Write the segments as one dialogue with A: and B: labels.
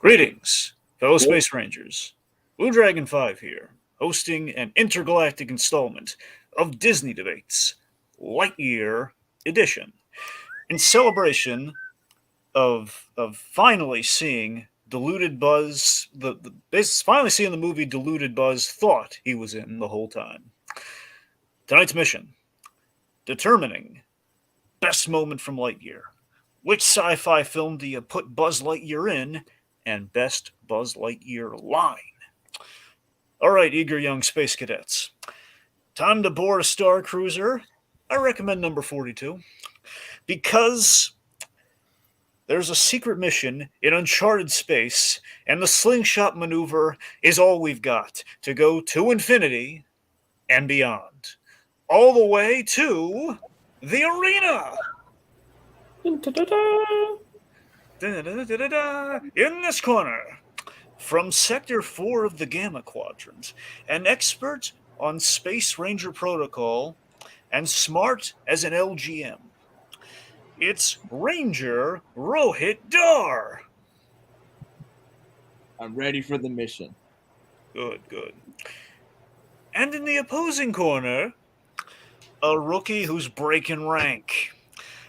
A: Greetings, fellow Space Rangers. Blue Dragon 5 here, hosting an intergalactic installment of Disney Debates, Lightyear Edition, in celebration of finally seeing deluded Buzz, finally seeing the movie deluded Buzz thought he was in the whole time. Tonight's mission, determining best moment from Lightyear. Which sci-fi film do you put Buzz Lightyear in? And best Buzz Lightyear line. All right, eager young space cadets. Time to board a Star Cruiser. I recommend number 42. Because there's a secret mission in uncharted space, and the slingshot maneuver is all we've got to go to infinity and beyond. All the way to the arena. In this corner, from Sector 4 of the Gamma Quadrant, an expert on Space Ranger protocol and smart as an LGM. It's Ranger Rohith Dar.
B: I'm ready for the mission.
A: Good. And in the opposing corner, a rookie who's breaking rank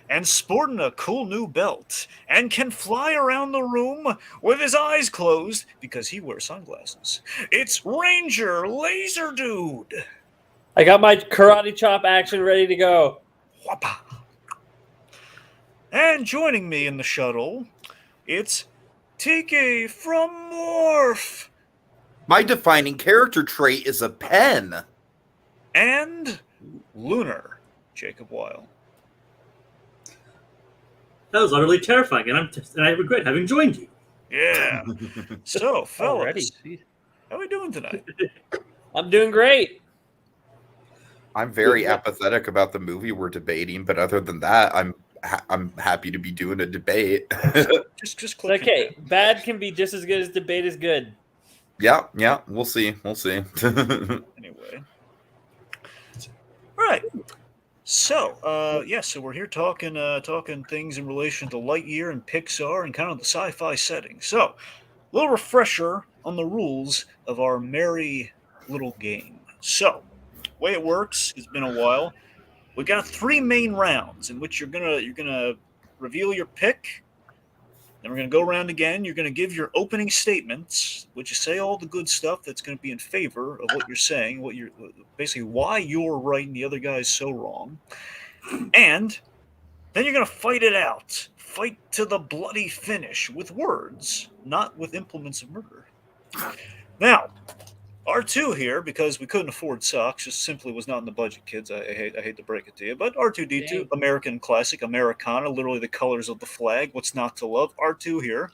A: and sporting a cool new belt, and can fly around the room with his eyes closed because he wears sunglasses. It's Ranger Lazerdude.
C: I got my karate chop action ready to go.
A: Whoppa. And joining me in the shuttle, it's Tiki from Morph.
D: My defining character trait is a pen.
A: And Lunar Jacob Weil.
E: That was utterly terrifying, and I regret having joined you.
A: Yeah. So, fellas,
C: Already.
A: how are we doing tonight?
C: I'm doing great.
D: I'm very apathetic about the movie we're debating, but other than that, I'm happy to be doing a debate.
A: just click.
C: Okay, bad can be just as good as debate is good.
D: Yeah, we'll see.
A: Anyway. All right. So, so we're here talking things in relation to Lightyear and Pixar and kind of the sci-fi setting. So, a little refresher on the rules of our merry little game. So, the way it works, it's been a while. We got 3 main rounds in which you're gonna reveal your pick. Then we're gonna go around again. You're gonna give your opening statements, which you say all the good stuff that's gonna be in favor of what you're saying, basically why you're right and the other guy is so wrong. And then you're gonna fight it out. Fight to the bloody finish with words, not with implements of murder. Now, R2 here, because we couldn't afford socks, just simply was not in the budget, kids. I hate to break it to you. But R2-D2,
C: Dang.
A: American classic, Americana, literally the colors of the flag. What's not to love? R2 here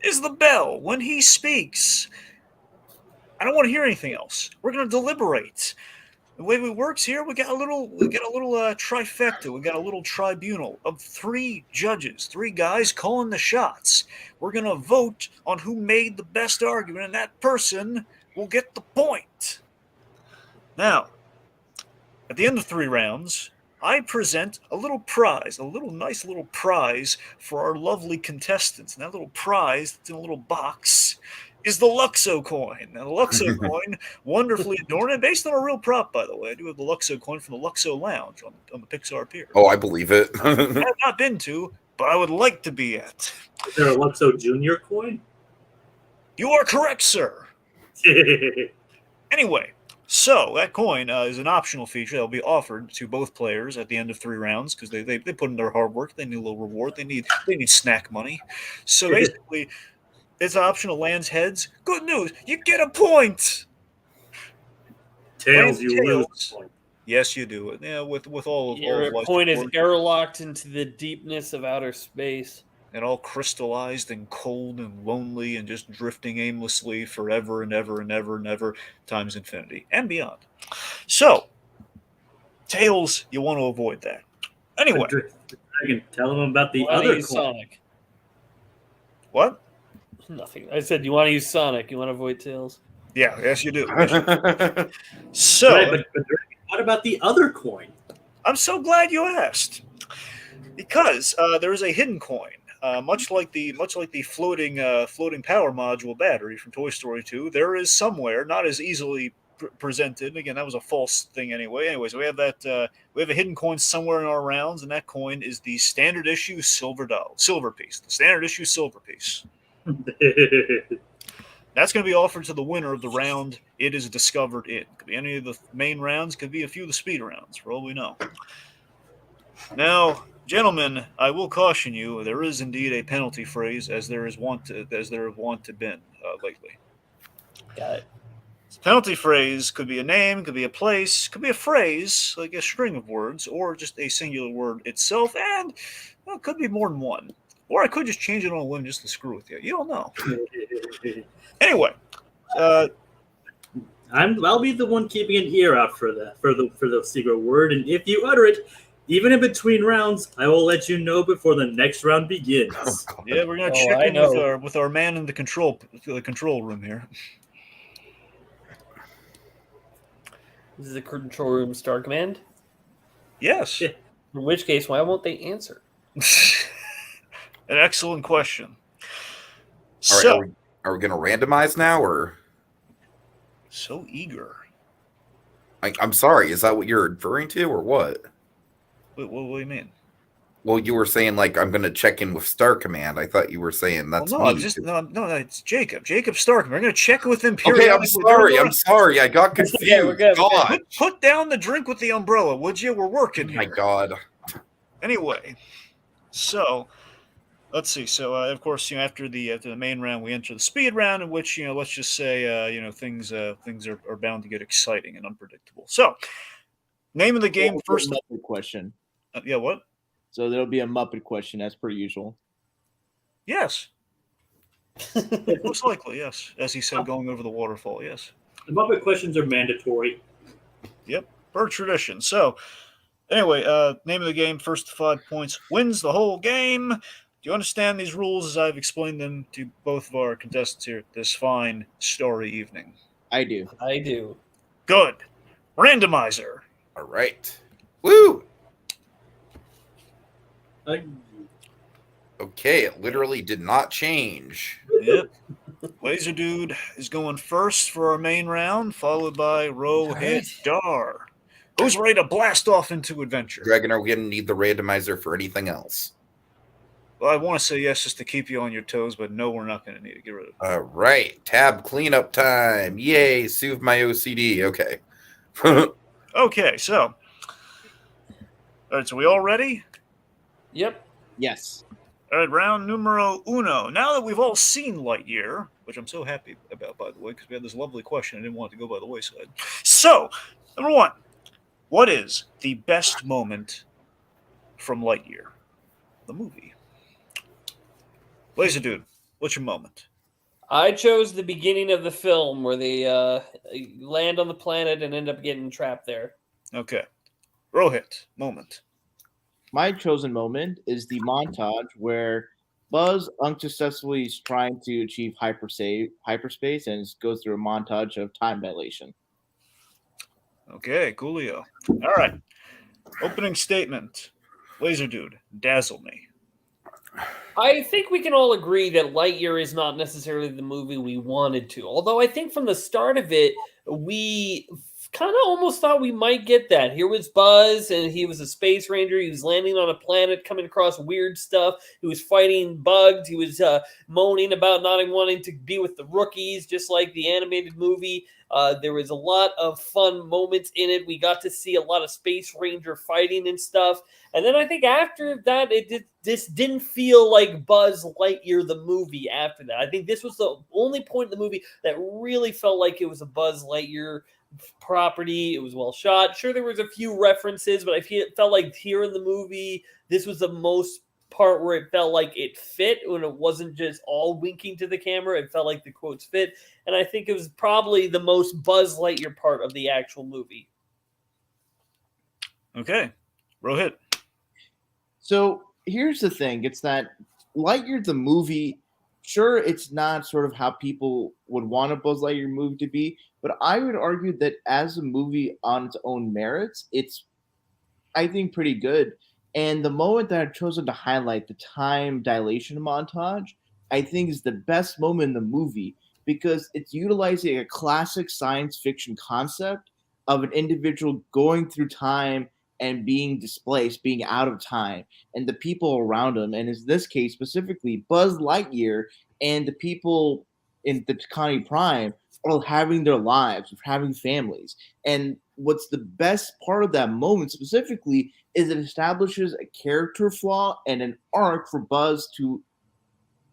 A: is the bell when he speaks. I don't want to hear anything else. We're going to deliberate. The way it works here, we got a little trifecta. We got a little tribunal of 3 judges, 3 guys calling the shots. We're gonna vote on who made the best argument, and that person will get the point. Now, at the end of 3 rounds, I present a little prize, nice little prize for our lovely contestants. And that little prize that's in a little box is the Luxo coin. Now, the Luxo coin, wonderfully adorned, and based on a real prop, by the way. I do have the Luxo coin from the Luxo Lounge on the Pixar Pier.
D: Oh, I believe it.
A: I have not been to, but I would like to be at.
E: Is there a Luxo Junior coin?
A: You are correct, sir. Anyway, so that coin is an optional feature that will be offered to both players at the end of 3 rounds because they put in their hard work. They need a little reward. They need snack money. So basically, it's optional. Lands heads. Good news, you get a point.
E: Tails, you lose.
A: Yes, you do. Yeah, with all of
C: Your
A: life's
C: point is
A: reward.
C: airlocked into the deepness of outer space.
A: And all crystallized and cold and lonely and just drifting aimlessly forever and ever and ever and ever times infinity and beyond. So, Tails, you want to avoid that. Anyway.
E: Dragon, tell them about the
C: You wanna
E: other
C: use
E: coin.
C: Sonic.
A: What?
C: Nothing. I said you want to use Sonic. You want to avoid Tails.
A: Yeah, yes, you do. So,
E: Right, but Dragon, what about the other coin?
A: I'm so glad you asked. Because there is a hidden coin much like the floating power module battery from Toy Story 2, there is somewhere, not as easily presented. Again, that was a false thing anyway. Anyways, we have that we have a hidden coin somewhere in our rounds, and that coin is the standard issue silver piece. The standard issue silver piece. That's going to be offered to the winner of the round it is discovered in. Could be any of the main rounds, could be a few of the speed rounds, for all we know. Now, gentlemen, I will caution you, there is indeed a penalty phrase, as there have wont to been lately.
C: Got it.
A: Penalty phrase could be a name, could be a place, could be a phrase, like a string of words, or just a singular word itself, and it could be more than one. Or I could just change it on a whim just to screw with you. You don't know. Anyway,
E: I'll be the one keeping an ear out for the secret word, and if you utter it, even in between rounds, I will let you know before the next round begins.
A: Yeah, we're gonna check in with our man in the control room here.
C: This is the control room Star Command.
A: Yes.
E: Yeah.
C: In which case, why won't they answer?
A: An excellent question.
D: All right,
A: So,
D: are we going to randomize now, or?
A: So eager.
D: I'm sorry. Is that what you're referring to, or what?
A: What do you mean?
D: Well, you were saying like I'm going to check in with Star Command. I thought you were saying that's
A: no,
D: me.
A: No, it's Jacob. Jacob Stark. We're going to check with him
D: Okay,
A: periodically.
D: I'm sorry. I got confused.
C: Okay, we're good.
D: God.
A: Put down the drink with the umbrella, would you? We're working
D: Oh
A: here.
D: my God.
A: Anyway, so let's see. So of course, after the main round, we enter the speed round, in which let's just say things are bound to get exciting and unpredictable. So, name of the game first.
B: Muppet question.
A: Yeah, what?
B: So there'll be a Muppet question as per usual.
A: Yes. Most likely, yes. As he said, going over the waterfall. Yes.
E: The Muppet questions are mandatory.
A: Yep, per tradition. So, anyway, name of the game, first to 5 points wins the whole game. Do you understand these rules as I've explained them to both of our contestants here this fine, starry evening?
B: I do.
C: I do.
A: Good. Randomizer.
D: All right. Woo! Okay, it literally did not change.
A: Yep. Lazerdude is going first for our main round, followed by Rohith Dar. Who's ready to blast off into adventure?
D: Dragon, are we going to need the randomizer for anything else?
A: Well, I want to say yes just to keep you on your toes, but no, we're not going to need to get rid of it.
D: All right. Tab cleanup time. Yay, soothe my OCD. Okay.
A: Okay, so. All right, so we all ready?
C: Yep.
B: Yes.
A: All right, round numero uno. Now that we've all seen Lightyear, which I'm so happy about, by the way, because we had this lovely question. I didn't want it to go by the wayside. So, number one, what is the best moment from Lightyear, the movie? Lazerdude, what's your moment?
C: I chose the beginning of the film where they land on the planet and end up getting trapped there.
A: Okay. Rohit, moment.
B: My chosen moment is the montage where Buzz unsuccessfully is trying to achieve hyperspace and goes through a montage of time dilation.
A: Okay, coolio. All right. Opening statement. Lazerdude, dazzle me.
C: I think we can all agree that Lightyear is not necessarily the movie we wanted to. Although I think from the start of it, we kind of almost thought we might get that. Here was Buzz, and he was a space ranger. He was landing on a planet, coming across weird stuff. He was fighting bugs. He was moaning about not wanting to be with the rookies, just like the animated movie. There was a lot of fun moments in it. We got to see a lot of space ranger fighting and stuff. And then I think after that, this didn't feel like Buzz Lightyear, the movie, after that. I think this was the only point in the movie that really felt like it was a Buzz Lightyear property. It was well shot. Sure, there was a few references, but felt like here in the movie, this was the most part where it felt like it fit when it wasn't just all winking to the camera. It felt like the quotes fit. And I think it was probably the most Buzz Lightyear part of the actual movie.
A: Okay. Rohit.
B: So here's the thing. It's that Lightyear, the movie, sure, it's not sort of how people would want a Buzz Lightyear movie to be, but I would argue that as a movie on its own merits, it's, I think, pretty good. And the moment that I've chosen to highlight, the time dilation montage, I think is the best moment in the movie because it's utilizing a classic science fiction concept of an individual going through time and being displaced, being out of time, and the people around him. And in this case, specifically, Buzz Lightyear and the people in the Takani Prime are having their lives, having families. And what's the best part of that moment specifically is it establishes a character flaw and an arc for Buzz to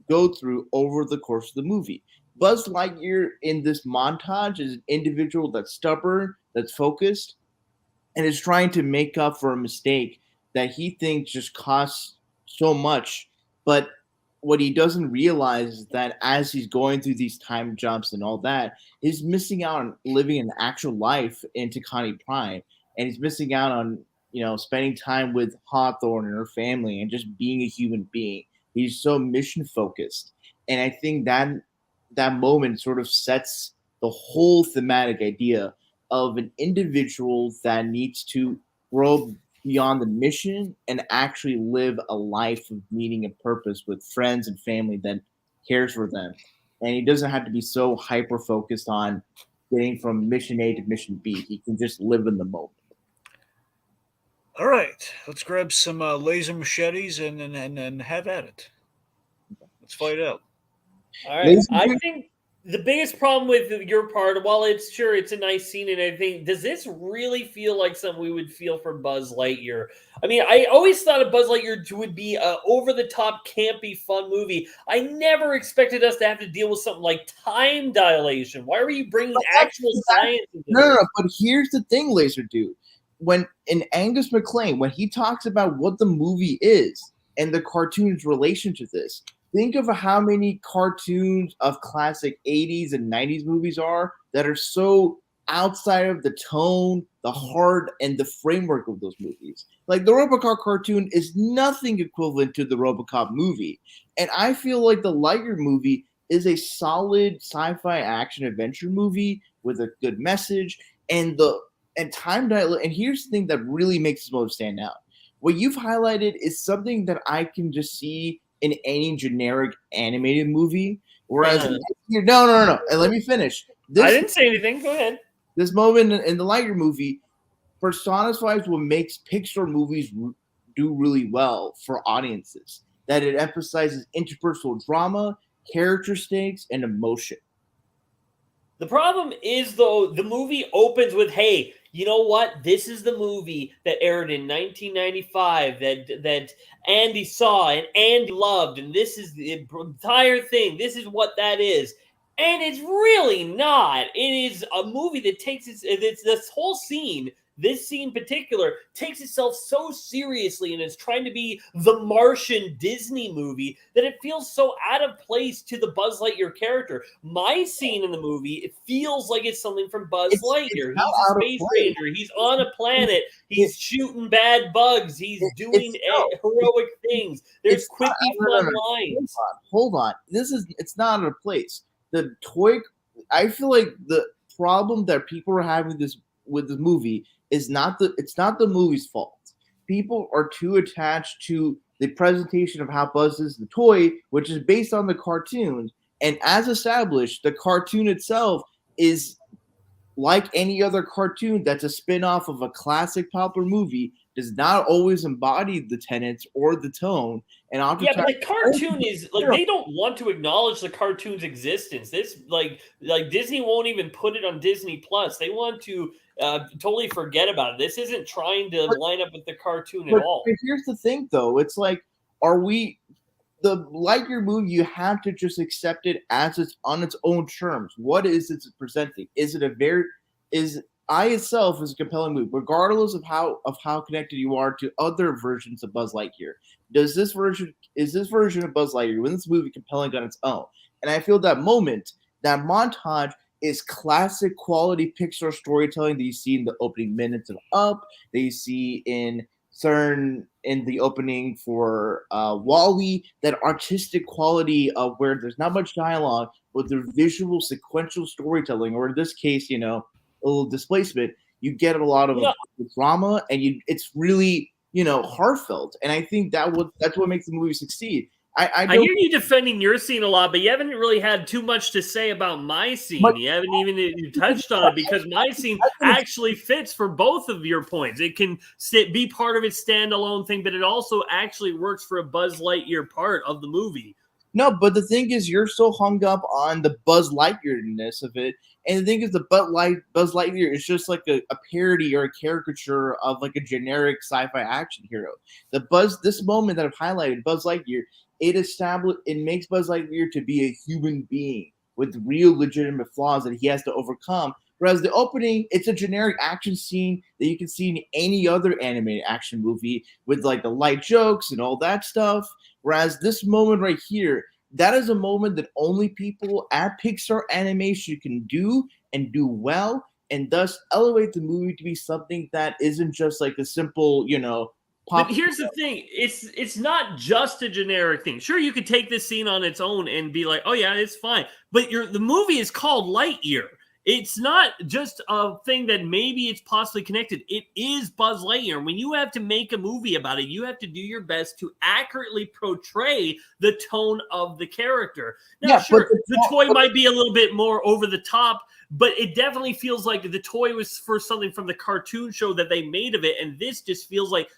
B: go through over the course of the movie. Buzz Lightyear in this montage is an individual that's stubborn, that's focused, and is trying to make up for a mistake that he thinks just costs so much. But what he doesn't realize is that as he's going through these time jumps and all that, he's missing out on living an actual life in Takani Prime, and he's missing out on spending time with Hawthorne and her family and just being a human being. He's so mission focused, and I think that moment sort of sets the whole thematic idea of an individual that needs to grow beyond the mission and actually live a life of meaning and purpose with friends and family that cares for them. And he doesn't have to be so hyper focused on getting from mission A to mission B. He can just live in the moment.
A: All right, let's grab some laser machetes and have at it. Let's fight out.
C: All right. I think the biggest problem with your part, while it's a nice scene, and I think, does this really feel like something we would feel for Buzz Lightyear? I mean, I always thought of Buzz Lightyear would be an over-the-top, campy, fun movie. I never expected us to have to deal with something like time dilation. Why are you bringing actual science into this?
B: No. But here's the thing, Lazerdude. When in Angus MacLane, when he talks about what the movie is and the cartoon's relation to this, think of how many cartoons of classic 80s and 90s movies are that are so outside of the tone, the heart, and the framework of those movies. Like the RoboCop cartoon is nothing equivalent to the RoboCop movie. And I feel like the Lightyear movie is a solid sci-fi action adventure movie with a good message and time dilation. And here's the thing that really makes this movie stand out. What you've highlighted is something that I can just see in any generic animated movie. Whereas, no. And let me finish.
C: I didn't say anything. Go ahead.
B: This moment in the Lightyear movie personifies what makes Pixar movies do really well for audiences. That it emphasizes interpersonal drama, character stakes, and emotion.
C: The problem is, though, the movie opens with, hey, you know what? This is the movie that aired in 1995 that Andy saw and Andy loved, and this is the entire thing. This is what that is. And it's really not. It is a movie that takes this whole scene, this scene in particular, takes itself so seriously and is trying to be the Martian Disney movie that it feels so out of place to the Buzz Lightyear character. My scene in the movie, it feels like it's something from Buzz Lightyear. He's a space ranger. He's on a planet. He's shooting bad bugs. He's doing heroic things. There's quippy fun lines.
B: Hold on. It's not out of place. I feel like the problem that people are having with this movie is it's not the movie's fault. People are too attached to the presentation of how Buzz is the toy, which is based on the cartoon. And as established, the cartoon itself is like any other cartoon that's a spin-off of a classic popular movie, does not always embody the tenets or the tone. And
C: but the cartoon is like, they don't want to acknowledge the cartoon's existence. This like Disney won't even put it on Disney Plus. They want to totally forget about it. This isn't trying to line up with the cartoon at all.
B: But here's the thing, though. It's like, the Lightyear movie, you have to just accept it as it's on its own terms. What is it presenting? Itself is a compelling movie, regardless of how connected you are to other versions of Buzz Lightyear. Is this version of Buzz Lightyear within this movie compelling on its own? And I feel that montage is classic quality Pixar storytelling that you see in the opening minutes of Up, that you see in the opening for WALL-E, that artistic quality of where there's not much dialogue, but the visual sequential storytelling, or in this case, a little displacement, you get a lot of drama, and it's really heartfelt, and I think that's what makes the movie succeed. I
C: I
B: don't.
C: hear you defending your scene a lot, but you haven't really had too much to say about my scene.
B: But-
C: You haven't even you touched on it because my scene actually fits for both of your points. It can be part of its standalone thing, but it also actually works for a Buzz Lightyear part of the movie.
B: No, but the thing is, you're so hung up on the Buzz Lightyear-ness of it, and the thing is, Buzz Lightyear is just like a parody or a caricature of like a generic sci-fi action hero. This moment that I've highlighted, Buzz Lightyear, it makes Buzz Lightyear to be a human being with real legitimate flaws that he has to overcome. Whereas the opening, it's a generic action scene that you can see in any other animated action movie with like the light jokes and all that stuff. Whereas this moment right here, that is a moment that only people at Pixar Animation can do and do well, and thus elevate the movie to be something that isn't just like a simple,
C: But here's the thing: it's not just a generic thing. Sure, you could take this scene on its own and be like, "Oh yeah, it's fine." But the movie is called Lightyear. It's not just a thing that maybe it's possibly connected. It is Buzz Lightyear. When you have to make a movie about it, you have to do your best to accurately portray the tone of the character. Now,
B: Yeah,
C: sure, the toy might be a little bit more over the top, but it definitely feels like the toy was for something from the cartoon show that they made of it, and this just feels like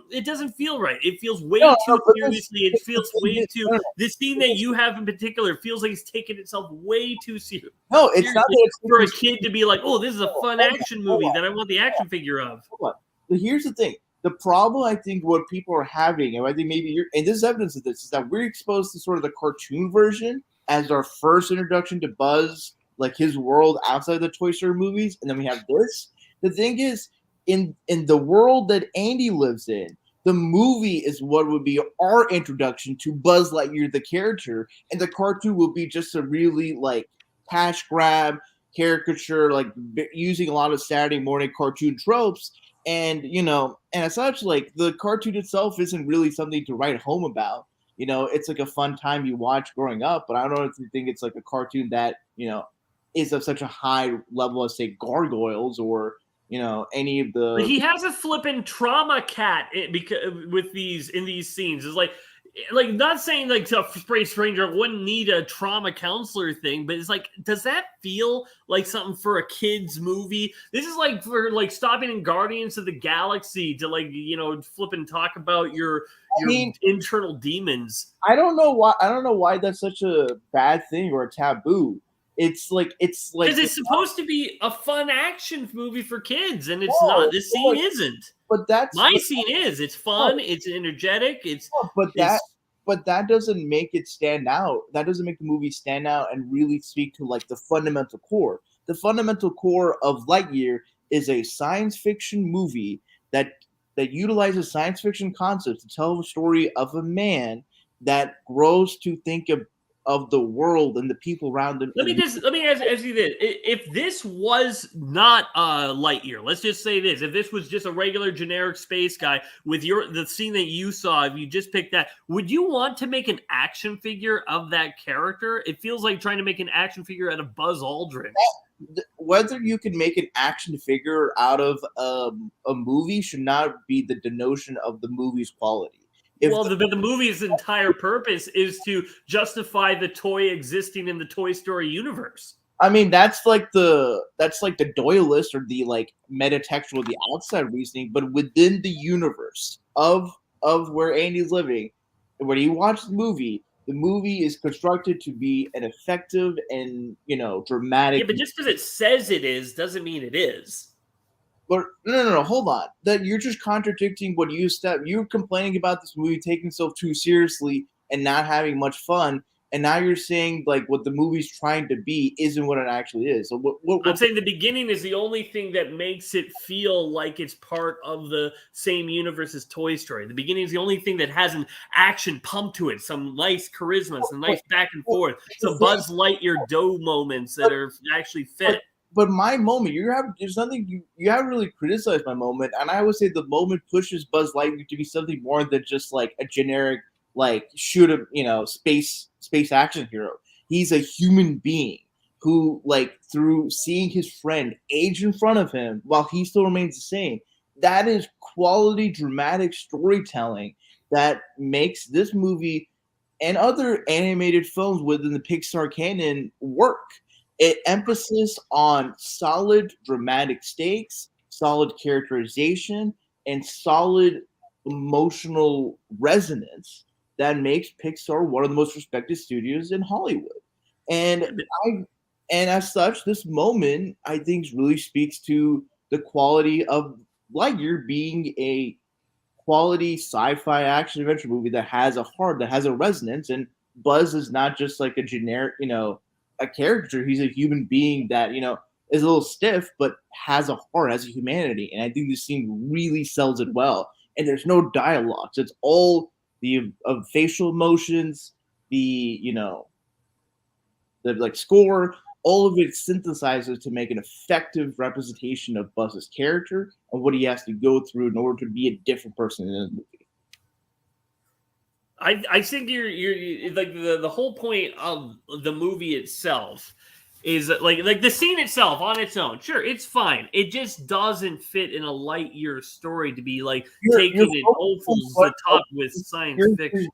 C: it doesn't feel right. It feels way too seriously. It feels way too. The scene that you have in particular feels like it's taking itself way too serious.
B: No, it's not that it's
C: For a kid to be like, "Oh, this is a fun action movie that I want the action figure of."
B: Hold on. But here's the thing: the problem I think what people are having, and I think maybe and this is evidence of this, is that we're exposed to sort of the cartoon version as our first introduction to Buzz, like his world outside the Toy Story movies, and then we have this. The thing is, in the world that Andy lives in, the movie is what would be our introduction to Buzz Lightyear, the character, and the cartoon will be just a really like cash grab caricature, like using a lot of Saturday morning cartoon tropes, and and as such, like the cartoon itself isn't really something to write home about. It's like a fun time you watch growing up, but I don't know if you think it's like a cartoon that is of such a high level as say Gargoyles or any of the.
C: But he has a flippin' trauma cat because in these scenes. It's like not saying like a Space Ranger wouldn't need a trauma counselor thing, but it's like, does that feel like something for a kid's movie? This is like for like stopping in Guardians of the Galaxy to like flippin' talk about your internal demons.
B: I don't know why that's such a bad thing or a taboo. It's like
C: because it's supposed to be a fun action movie for kids, and it's not. This scene isn't.
B: But
C: my scene is. It's fun. It's energetic.
B: But that doesn't make it stand out. That doesn't make the movie stand out and really speak to like the fundamental core. The fundamental core of Lightyear is a science fiction movie that utilizes science fiction concepts to tell the story of a man that grows to think of the world and the people around him.
C: Let me ask you this: if this was not Lightyear, let's just say this: if this was just a regular generic space guy with the scene that you saw, if you just picked that, would you want to make an action figure of that character? It feels like trying to make an action figure out of Buzz Aldrin.
B: Whether you can make an action figure out of a movie should not be the denotion of the movie's quality.
C: The movie's entire purpose is to justify the toy existing in the Toy Story universe.
B: I mean, that's like the Doyleist or the like metatextual, the outside reasoning, but within the universe of where Andy's living, when you watch the movie is constructed to be an effective and dramatic.
C: Yeah, but just because it says it is doesn't mean it is.
B: But no, hold on. That you're just contradicting what you said. You're complaining about this movie taking itself too seriously and not having much fun. And now you're saying like what the movie's trying to be isn't what it actually is. So what
C: I'm saying the beginning is the only thing that makes it feel like it's part of the same universe as Toy Story. The beginning is the only thing that has an action pump to it, some nice charisma, some nice back and forth, some Buzz Lightyear dough moments that are actually fit.
B: But my moment, there's nothing you haven't really criticized my moment, and I would say the moment pushes Buzz Lightyear to be something more than just like a generic like space action hero. He's a human being who, like, through seeing his friend age in front of him while he still remains the same, that is quality dramatic storytelling that makes this movie and other animated films within the Pixar canon work. It emphasis on solid dramatic stakes, solid characterization, and solid emotional resonance that makes Pixar one of the most respected studios in Hollywood. And as such, this moment I think really speaks to the quality of Lightyear being a quality sci-fi action adventure movie that has a heart, that has a resonance, and Buzz is not just like a generic, a character. He's a human being that, is a little stiff, but has a heart, has a humanity. And I think this scene really sells it well. And there's no dialogue. So it's all the of facial emotions, the like score, all of it synthesizes to make an effective representation of Buzz's character and what he has to go through in order to be a different person in the movie.
C: I think you're like the whole point of the movie itself is like the scene itself on its own. Sure, it's fine. It just doesn't fit in a Lightyear story to be like taking it over the top with science fiction.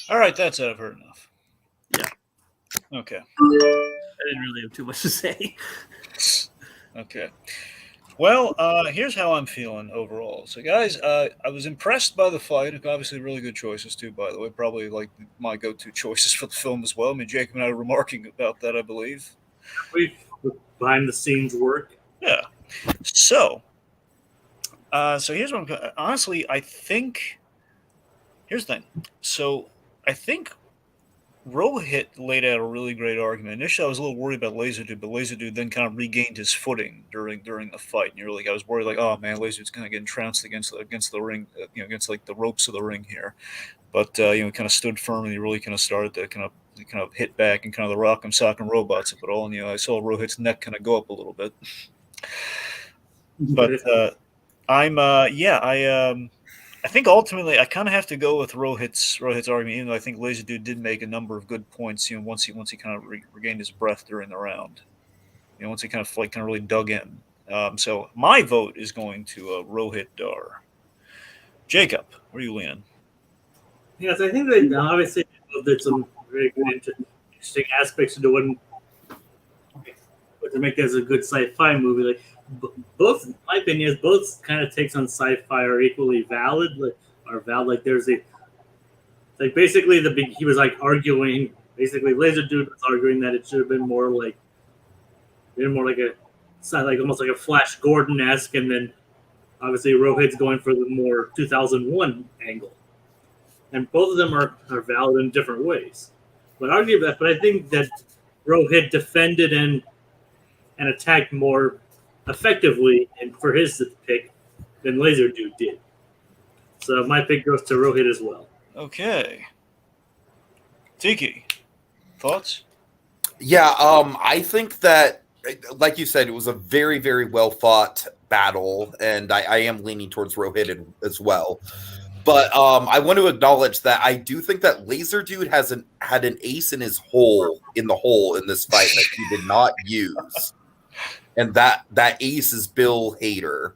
A: All right, that's it. I've heard enough.
C: Yeah.
A: Okay.
C: I didn't really have too much to say.
A: Okay. Well, here's how I'm feeling overall. So, guys, I was impressed by the fight. Obviously, really good choices, too, by the way. Probably, like, my go-to choices for the film as well. I mean, Jacob and I were remarking about that, I believe.
E: Behind-the-scenes work.
A: Yeah. So here's what I'm... Honestly, I think... Here's the thing. So, I think Rohit laid out a really great argument. Initially, I was a little worried about Lazerdude, but Lazerdude then kind of regained his footing during the fight. And I was worried, like, oh man, Lazerdude's kind of getting trounced against the ring, against like the ropes of the ring here. But kind of stood firm, and he really kind of started to kind of hit back and kind of the rock'em sock'em robots of it all. And I saw Rohit's neck kind of go up a little bit. But I think ultimately I kind of have to go with Rohit's argument, even though I think Lazerdude did make a number of good points. Once he kind of regained his breath during the round, once he kind of really dug in. So my vote is going to Rohit Dar. Jacob, where are you leaning?
E: Yes, I think that obviously there's some very good interesting aspects to what to make this a good sci-fi movie. Like both, in my opinion, both kind of takes on sci-fi are equally valid. Like there's basically he was like arguing. Basically, Lazerdude was arguing that it should have been more like almost like a Flash Gordon-esque, and then obviously Rohit's going for the more 2001 angle. And both of them are valid in different ways. But I think that Rohit defended and attacked more effectively and for his pick than Lazerdude did. So my pick goes to Rohit as well.
A: Okay. Tiki, thoughts?
D: Yeah, I think that, like you said, it was a very, very well fought battle, and I am leaning towards Rohit as well. But I want to acknowledge that I do think that Lazerdude had an ace in his hole in this fight that he did not use. And that ace is Bill Hader.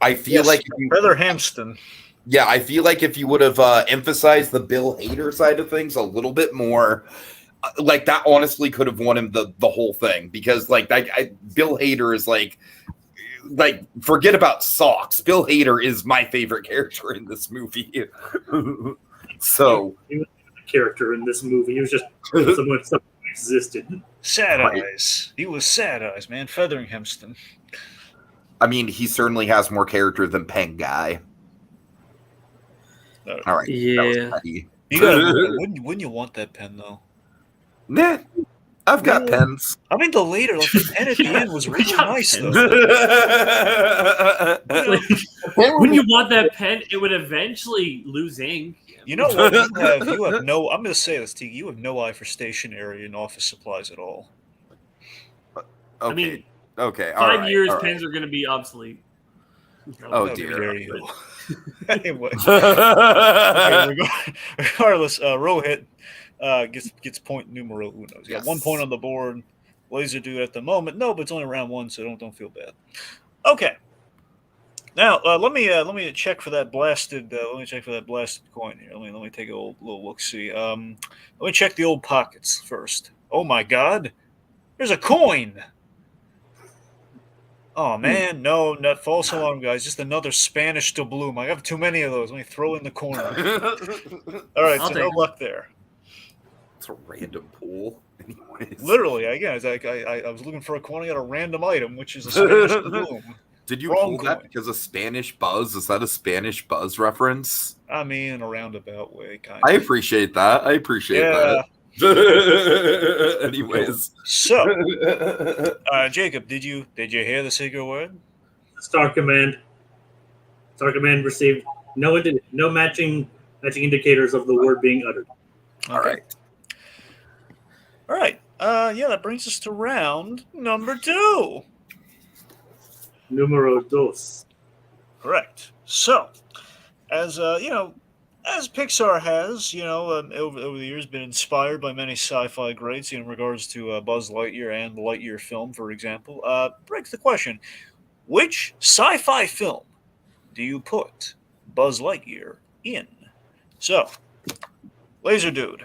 D: I feel like
A: Brother Hamston.
D: Yeah, I feel like if you would have emphasized the Bill Hader side of things a little bit more, like that honestly could have won him the whole thing, because Bill Hader is like forget about socks. Bill Hader is my favorite character in this movie. So
E: he was a character in this movie. He was just someone existed.
A: Sad Eyes. He was Sad Eyes, man. Feathering Hemston.
D: I mean, he certainly has more character than Pen Guy. All right.
C: Yeah.
A: Wouldn't you want that pen though?
D: Nah. I've got pens.
A: I mean, the pen at the end was really nice though.
C: When you want that pen, it would eventually lose ink.
A: You know what? You have no. I'm going to say this, T. You have no eye for stationery and office supplies at all.
D: Okay.
C: I mean,
D: okay.
C: 5 years, pens are going to be obsolete.
D: Oh dear.
A: There you go. Anyway, regardless, Rohit gets point numero uno. He's got 1 point on the board. Lazerdude at the moment, no, but it's only round one, so don't feel bad. Okay. Now let me check for that blasted. Let me check for that blasted coin here. Let me take a little look. See. Let me check the old pockets first. Oh my God! There's a coin. Oh man, no, not false alarm, guys. Just another Spanish doubloon. I have too many of those. Let me throw in the corner. All right,
C: I'll
A: so
C: take
A: no
C: it.
A: luck there.
D: It's a random pool. Anyways.
A: Literally, again, I was looking for a coin. I got a random item, which is a Spanish doubloon.
D: Did you
A: Wrong
D: pull that
A: coin.
D: because of Spanish Buzz? Is that a Spanish Buzz reference?
A: I mean, in a roundabout way, kind
D: I
A: of.
D: appreciate that.
A: Yeah.
D: Anyways.
A: So, Jacob, did you hear the secret word?
E: Star Command. Star Command received no matching indicators of the word being uttered.
A: Okay.
D: All right.
A: All right. Yeah, that brings us to round number 2.
E: Numero dos.
A: Correct. So, as as Pixar has, over the years been inspired by many sci-fi greats in regards to Buzz Lightyear and the Lightyear film, for example, begs the question: which sci-fi film do you put Buzz Lightyear in? So, Lazerdude,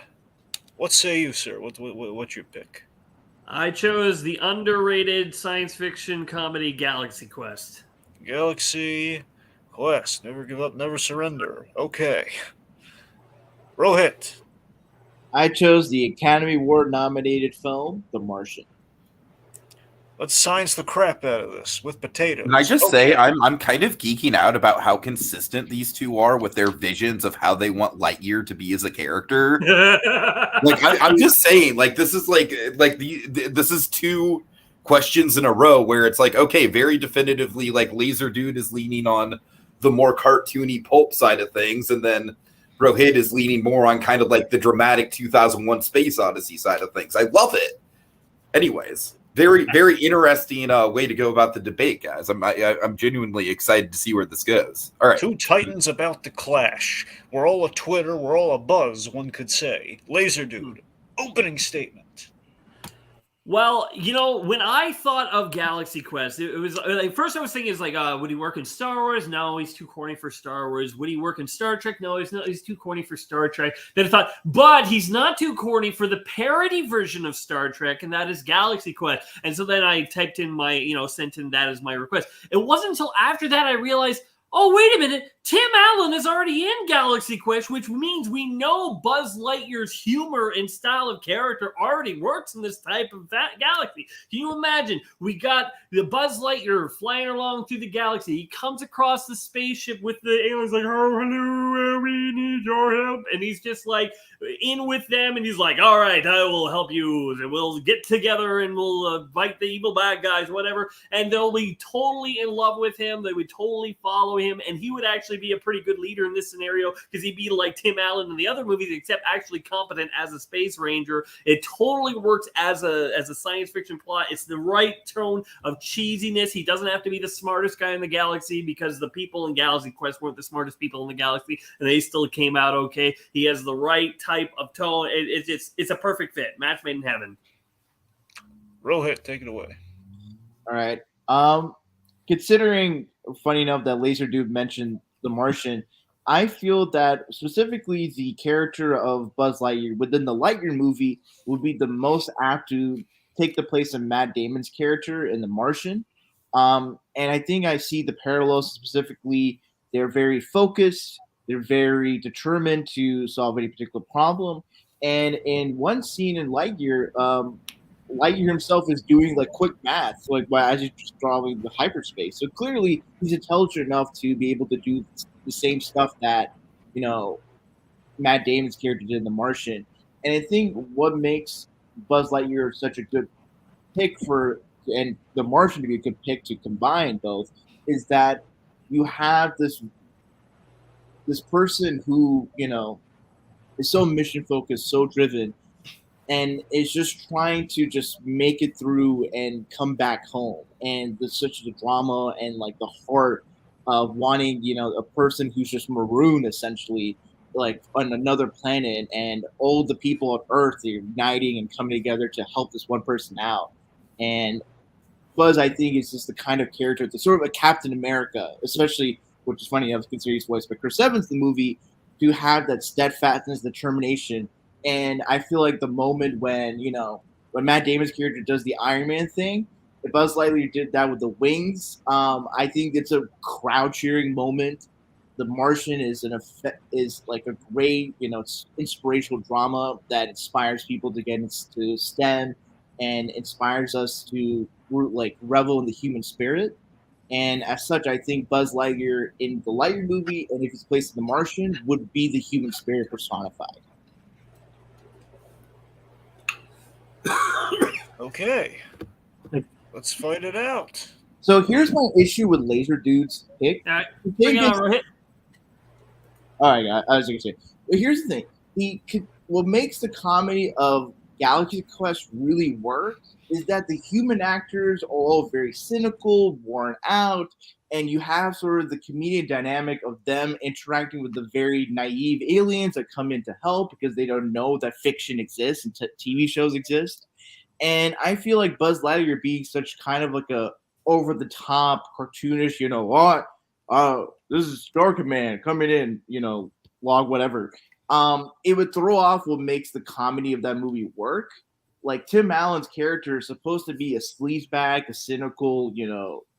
A: what say you, sir? What's your pick?
C: I chose the underrated science fiction comedy Galaxy Quest.
A: Galaxy Quest. Never give up, never surrender. Okay. Rohit.
B: I chose the Academy Award nominated film, The Martian.
A: Let's science the crap out of this with potatoes.
D: Can I just
A: Okay.
D: say I'm kind of geeking out about how consistent these two are with their visions of how they want Lightyear to be as a character. Like I'm just saying, like this is this is 2 questions in a row where it's like, okay, very definitively, like Lazerdude is leaning on the more cartoony pulp side of things, and then Rohit is leaning more on kind of like the dramatic 2001 Space Odyssey side of things. I love it. Anyways, very, very interesting way to go about the debate, guys. I'm genuinely excited to see where this goes. All right.
A: 2 titans about to clash. We're all a Twitter, we're all a buzz, one could say. Lazerdude, opening statement.
C: Well, when I thought of Galaxy Quest, it was like first I was thinking, would he work in Star Wars? No, he's too corny for Star Wars. Would he work in Star Trek? No, he's too corny for Star Trek. Then I thought, but he's not too corny for the parody version of Star Trek, and that is Galaxy Quest. And so then I typed in sent in that as my request. It wasn't until after that I realized, oh, wait a minute. Tim Allen is already in Galaxy Quest, which means we know Buzz Lightyear's humor and style of character already works in this type of galaxy. Can you imagine? We got the Buzz Lightyear flying along through the galaxy. He comes across the spaceship with the aliens like, oh, hello, we need your help. And he's just like in with them. And he's like, all right, I will help you. We'll get together and we'll fight the evil bad guys, whatever. And they'll be totally in love with him. They would totally follow him. And he would actually be a pretty good leader in this scenario because he'd be like Tim Allen in the other movies, except actually competent as a space ranger. It totally works as a science fiction plot. It's the right tone of cheesiness. He doesn't have to be the smartest guy in the galaxy because the people in Galaxy Quest weren't the smartest people in the galaxy, and they still came out okay. He has the right type of tone. It's a perfect fit. Match made in heaven.
A: Rohit, take it away.
B: All right. Considering, funny enough, that Lazerdude mentioned The Martian, I feel that specifically the character of Buzz Lightyear within the Lightyear movie would be the most apt to take the place of Matt Damon's character in The Martian. And I think I see the parallels specifically. They're very focused. They're very determined to solve any particular problem. And in one scene in Lightyear, Lightyear himself is doing like quick math, like as he's just drawing the hyperspace. So clearly, he's intelligent enough to be able to do the same stuff that Matt Damon's character did in The Martian. And I think what makes Buzz Lightyear such a good pick and The Martian to be a good pick to combine both is that you have this person who is so mission focused, so driven, and is just trying to just make it through and come back home. And there's such the drama and like the heart of wanting, a person who's just marooned essentially, like on another planet, and all the people on Earth are uniting and coming together to help this one person out. And Buzz, I think, is just the kind of character, the sort of a Captain America, especially, which is funny, I was considering his voice, but Chris Evans, the movie, to have that steadfastness, determination. And I feel like the moment when, when Matt Damon's character does the Iron Man thing, if Buzz Lightyear did that with the wings, I think it's a crowd cheering moment. The Martian is like a great, inspirational drama that inspires people to get into STEM and inspires us to revel in the human spirit. And as such, I think Buzz Lightyear in the Lightyear movie, and if he's placed in The Martian, would be the human spirit personified.
A: Okay, let's fight it out.
B: So here's my issue with Lazerdude's pick.
C: All right, bring it on, Rohit.
B: All right, I was going to say. But here's the thing: what makes the comedy of Galaxy Quest really work is that the human actors are all very cynical, worn out, and you have sort of the comedic dynamic of them interacting with the very naive aliens that come in to help because they don't know that fiction exists and TV shows exist. And I feel like Buzz Lightyear being such kind of like a over-the-top, cartoonish, this is Star Command coming in, log whatever. It would throw off what makes the comedy of that movie work. Like Tim Allen's character is supposed to be a sleazebag, a cynical,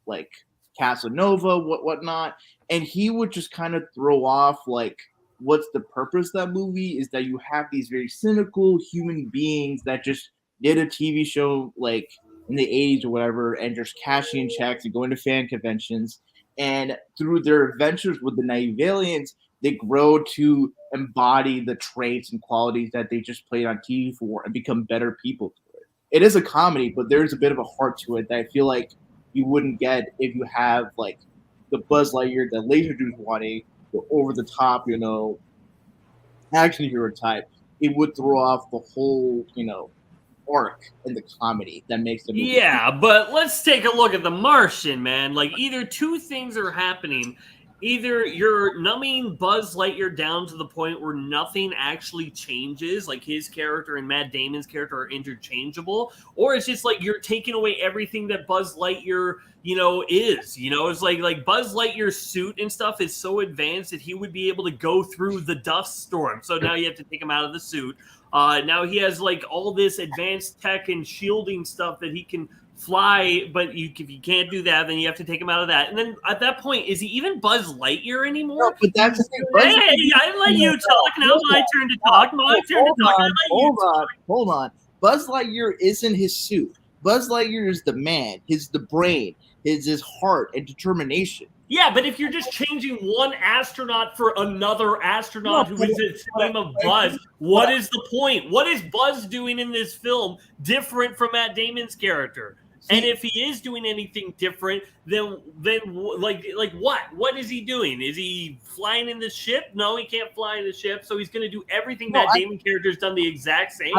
B: like Casanova, whatnot, and he would just kind of throw off like what's the purpose of that movie is that you have these very cynical human beings that just did a TV show like in the 80s or whatever and just cashing in checks and going to fan conventions. And through their adventures with the naive aliens, they grow to embody the traits and qualities that they just played on TV for and become better people for it. It is a comedy, but there's a bit of a heart to it that I feel like you wouldn't get if you have like the Buzz Lightyear that Lazerdude wanting, the over the top, action hero type. It would throw off the whole, arc in the comedy that makes the movie.
C: Yeah, but let's take a look at The Martian, man. Like, either two things are happening. Either you're numbing Buzz Lightyear down to the point where nothing actually changes, like his character and Matt Damon's character are interchangeable, or it's just like you're taking away everything that Buzz Lightyear, is. It's like Buzz Lightyear's suit and stuff is so advanced that he would be able to go through the dust storm. So now you have to take him out of the suit. Now he has like all this advanced tech and shielding stuff that he can fly, but if you can't do that, then you have to take him out of that. And then at that point, is he even Buzz Lightyear anymore?
B: No, but that's the thing.
C: Hey, I let you talk. Now my turn to talk.
B: Hold on. Buzz Lightyear isn't his suit. Buzz Lightyear is the man. He's the brain. His heart and determination.
C: Yeah, but if you're just changing one astronaut for another astronaut who is the same of Buzz, what is the point? What is Buzz doing in this film different from Matt Damon's character? And if he is doing anything different, then like what? What is he doing? Is he flying in the ship? No, he can't fly in the ship. So he's going to do everything Matt Damon character's done the exact same.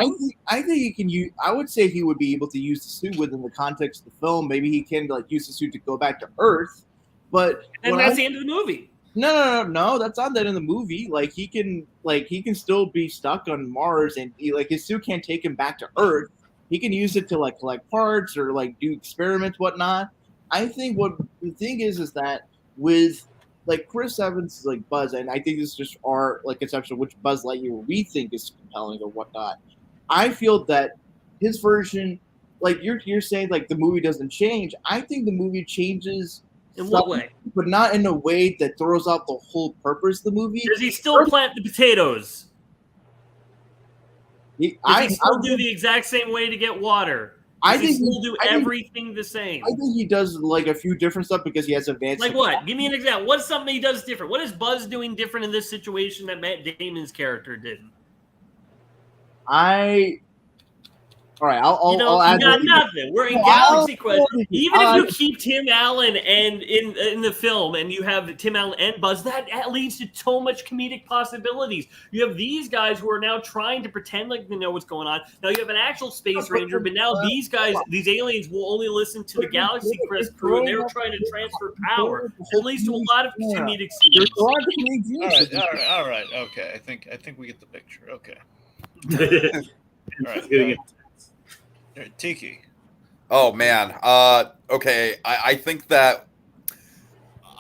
B: I think he can use. I would say he would be able to use the suit within the context of the film. Maybe he can use the suit to go back to Earth. But
C: and that's the end of the movie.
B: No, that's not that in the movie. Like he can still be stuck on Mars, and his suit can't take him back to Earth. He can use it to collect parts or do experiments, whatnot. I think what the thing is that with Chris Evans is Buzz, and I think this is just our conception of which Buzz Lightyear we think is compelling or whatnot. I feel that his version, you're saying the movie doesn't change. I think the movie changes.
C: In what way?
B: But not in a way that throws out the whole purpose of the movie.
C: Does he still plant the potatoes? Does he still do the exact same way to get water? Does he still do everything the same?
B: I think he does a few different stuff because he has advanced.
C: Like what? Give me an example. What's something he does different? What is Buzz doing different in this situation that Matt Damon's character didn't?
B: All right, I'll add.
C: You got nothing. We're in Galaxy Quest. Even if you keep Tim Allen and in the film, and you have Tim Allen and Buzz, that leads to so much comedic possibilities. You have these guys who are now trying to pretend like they know what's going on. Now you have an actual space ranger, but now these guys, these aliens, will only listen to the Galaxy Quest crew, and they're trying to transfer power. It leads to a lot of comedic scenes.
A: All right. Okay, I think we get the picture. Okay. All right. Tiki.
D: Oh man. Okay. I think that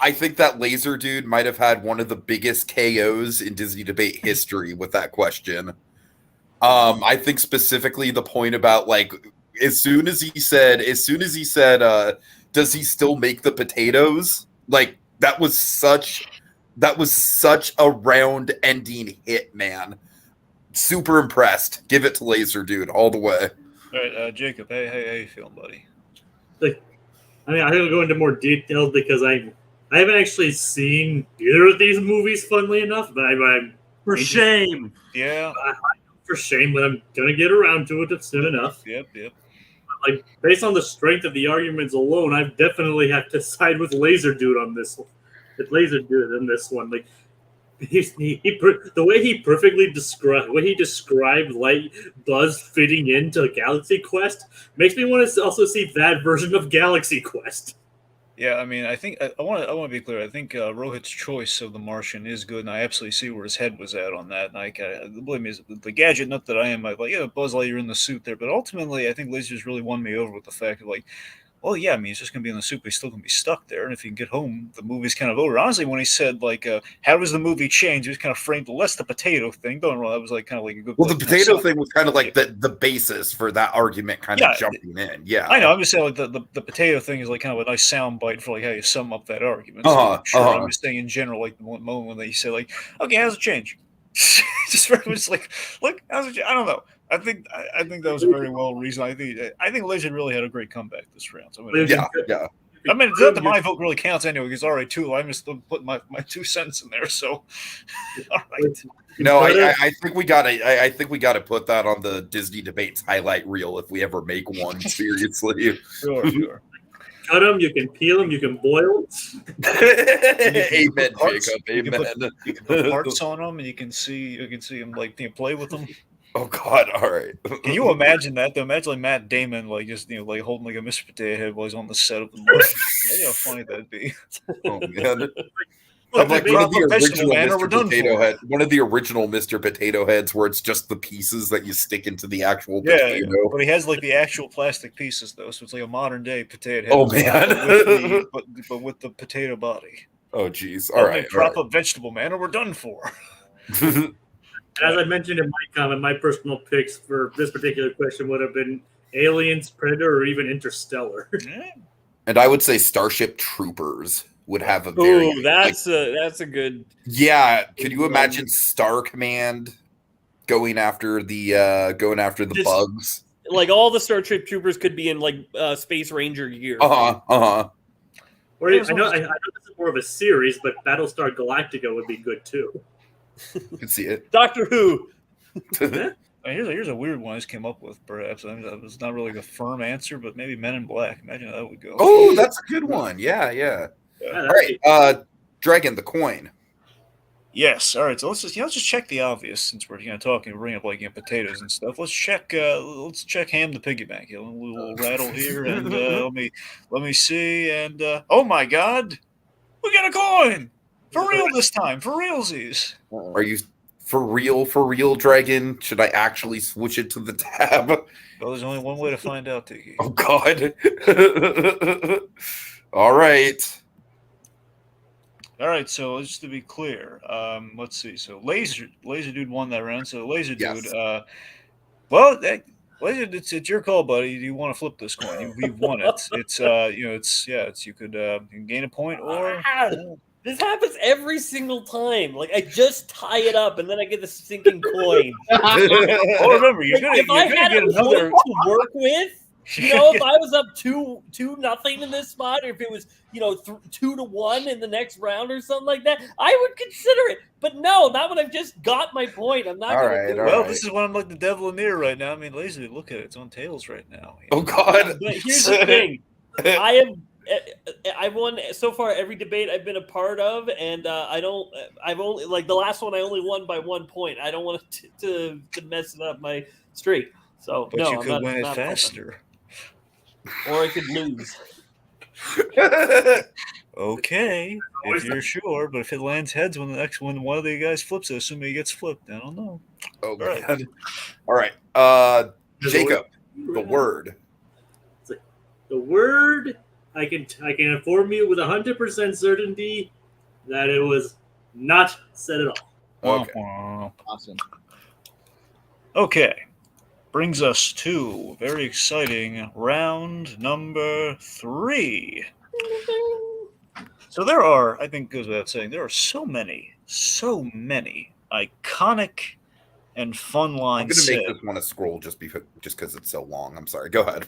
D: Lazerdude might have had one of the biggest KOs in Disney debate history with that question. I think specifically the point about like as soon as he said, does he still make the potatoes? Like that was such a round ending hit, man. Super impressed. Give it to Lazerdude all the way.
A: All right, Jacob, how you feeling, buddy?
E: Like, I mean, I don't go into more detail because I haven't actually seen either of these movies. Funnily enough, but I'm
C: For shame.
A: Yeah.
E: For shame, but I'm gonna get around to it soon enough.
A: Yep.
E: Like based on the strength of the arguments alone, I definitely have to side with Lazerdude on this one. With Lazerdude in this one, like the way he perfectly described like Buzz fitting into Galaxy Quest makes me want to also see that version of Galaxy Quest.
A: Yeah, I mean, I think I want to be clear. I think Rohit's choice of the Martian is good, and I absolutely see where his head was at on that. And believe me, the gadget nut that I am, I'm like, yeah, Buzz Lightyear in the suit there. But ultimately, I think Lasers really won me over with the fact of like, well, yeah, I mean, he's just gonna be in the suit, but he's still gonna be stuck there. And if he can get home, the movie's kind of over. Honestly, when he said like, how does the movie change? He was kind of framed less the potato thing. Don't know. That was like kind of like a good.
D: Well, the potato thing was kind of like the basis for that argument, kind of jumping in. Yeah,
A: I know. I'm just saying like the potato thing is like kind of a nice sound bite for like how you sum up that argument. So, I'm just saying in general, like the moment when they say like, okay, how's it change? Just very much like, look, how's it? I don't know. I think that was a very well reasoned. I think Laser really had a great comeback this round. So,
D: yeah.
A: I mean, it's not that my vote really counts anyway. Because all right, too, I'm just putting my 2 cents in there. So, all right.
D: No, I think we gotta put that on the Disney debates highlight reel if we ever make one. Seriously.
A: Sure.
E: Cut them, you can peel them, you can boil them.
D: Amen, Jacob. Amen.
A: You can put parts on them, and you can see them like play with them.
D: Oh God! All right.
A: Can you imagine that? Though, imagine like Matt Damon, like just like holding like a Mr. Potato Head while he's on the set of the movie. That's how funny that'd be.
D: Oh man. I'm like one of the original Mr. Potato Head. One of the original Mr. Potato Heads, where it's just the pieces that you stick into the actual potato.
A: Yeah, but he has like the actual plastic pieces though, so it's like a modern day potato head.
D: Oh man,
A: but with the potato body.
D: Oh geez, all right.
A: Prop up vegetable man, or we're done for.
E: As I mentioned in my comment, my personal picks for this particular question would have been Aliens, Predator, or even Interstellar.
D: And I would say Starship Troopers would have a very.
C: Ooh, that's a good.
D: Yeah, could you imagine Star Command going after the bugs?
C: Like all the Starship Troopers could be in like Space Ranger gear.
E: Or I know this is more of a series, but Battlestar Galactica would be good too.
D: You can see it.
C: Doctor Who.
A: Here's a weird one I just came up with. Perhaps it was not really a firm answer, but maybe Men in Black. Imagine how that would go.
D: Oh, that's a good one. Yeah. All right, Dragon, the coin.
A: Yes. All right. So let's just check the obvious since we're talking, bring up like potatoes and stuff. Let's check Ham the piggy bank. A little rattle here, and let me see. And oh my God, we got a coin for real this time, for realsies.
D: Are you for real, Dragon? Should I actually switch it to the tab?
A: Well, there's only one way to find out, Tiki.
D: Oh God. All right.
A: All right, so just to be clear, let's see. So Lazerdude won that round. So Lazerdude,
D: yes.
A: Laser, it's your call, buddy. Do you want to flip this coin? You've won it. It's you can gain a point or.
C: This happens every single time. Like I just tie it up and then I get the stinking coin.
A: Oh, remember, you're gonna
C: get another to work with. If I was up 2-0 in this spot, or if it was 2-1 in the next round or something like that, I would consider it. But no, not when I've just got my point. I'm not going to do it.
A: Well, this is when I'm like the devil in the ear right now. I mean, Lazy, look at it; it's on tails right now.
D: Oh God!
C: But here's the thing: I've won so far every debate I've been a part of, and I've only like the last one I only won by 1 point. I don't want to mess up my streak. So
A: but you could win it faster.
C: Or I could lose.
A: Okay, if you're sure, but if it lands heads when one of the guys flips it, assuming he gets flipped, I don't know.
D: Oh, all right. Jacob, the word.
E: the word I can inform you with 100% certainty that it was not said at all.
D: Okay.
B: Awesome.
A: Okay. Brings us to very exciting round number 3. So there are, I think goes without saying, there are so many iconic and fun
D: I'm
A: lines
D: going to
A: said.
D: make this one a scroll just because it's so long. I'm sorry. Go ahead.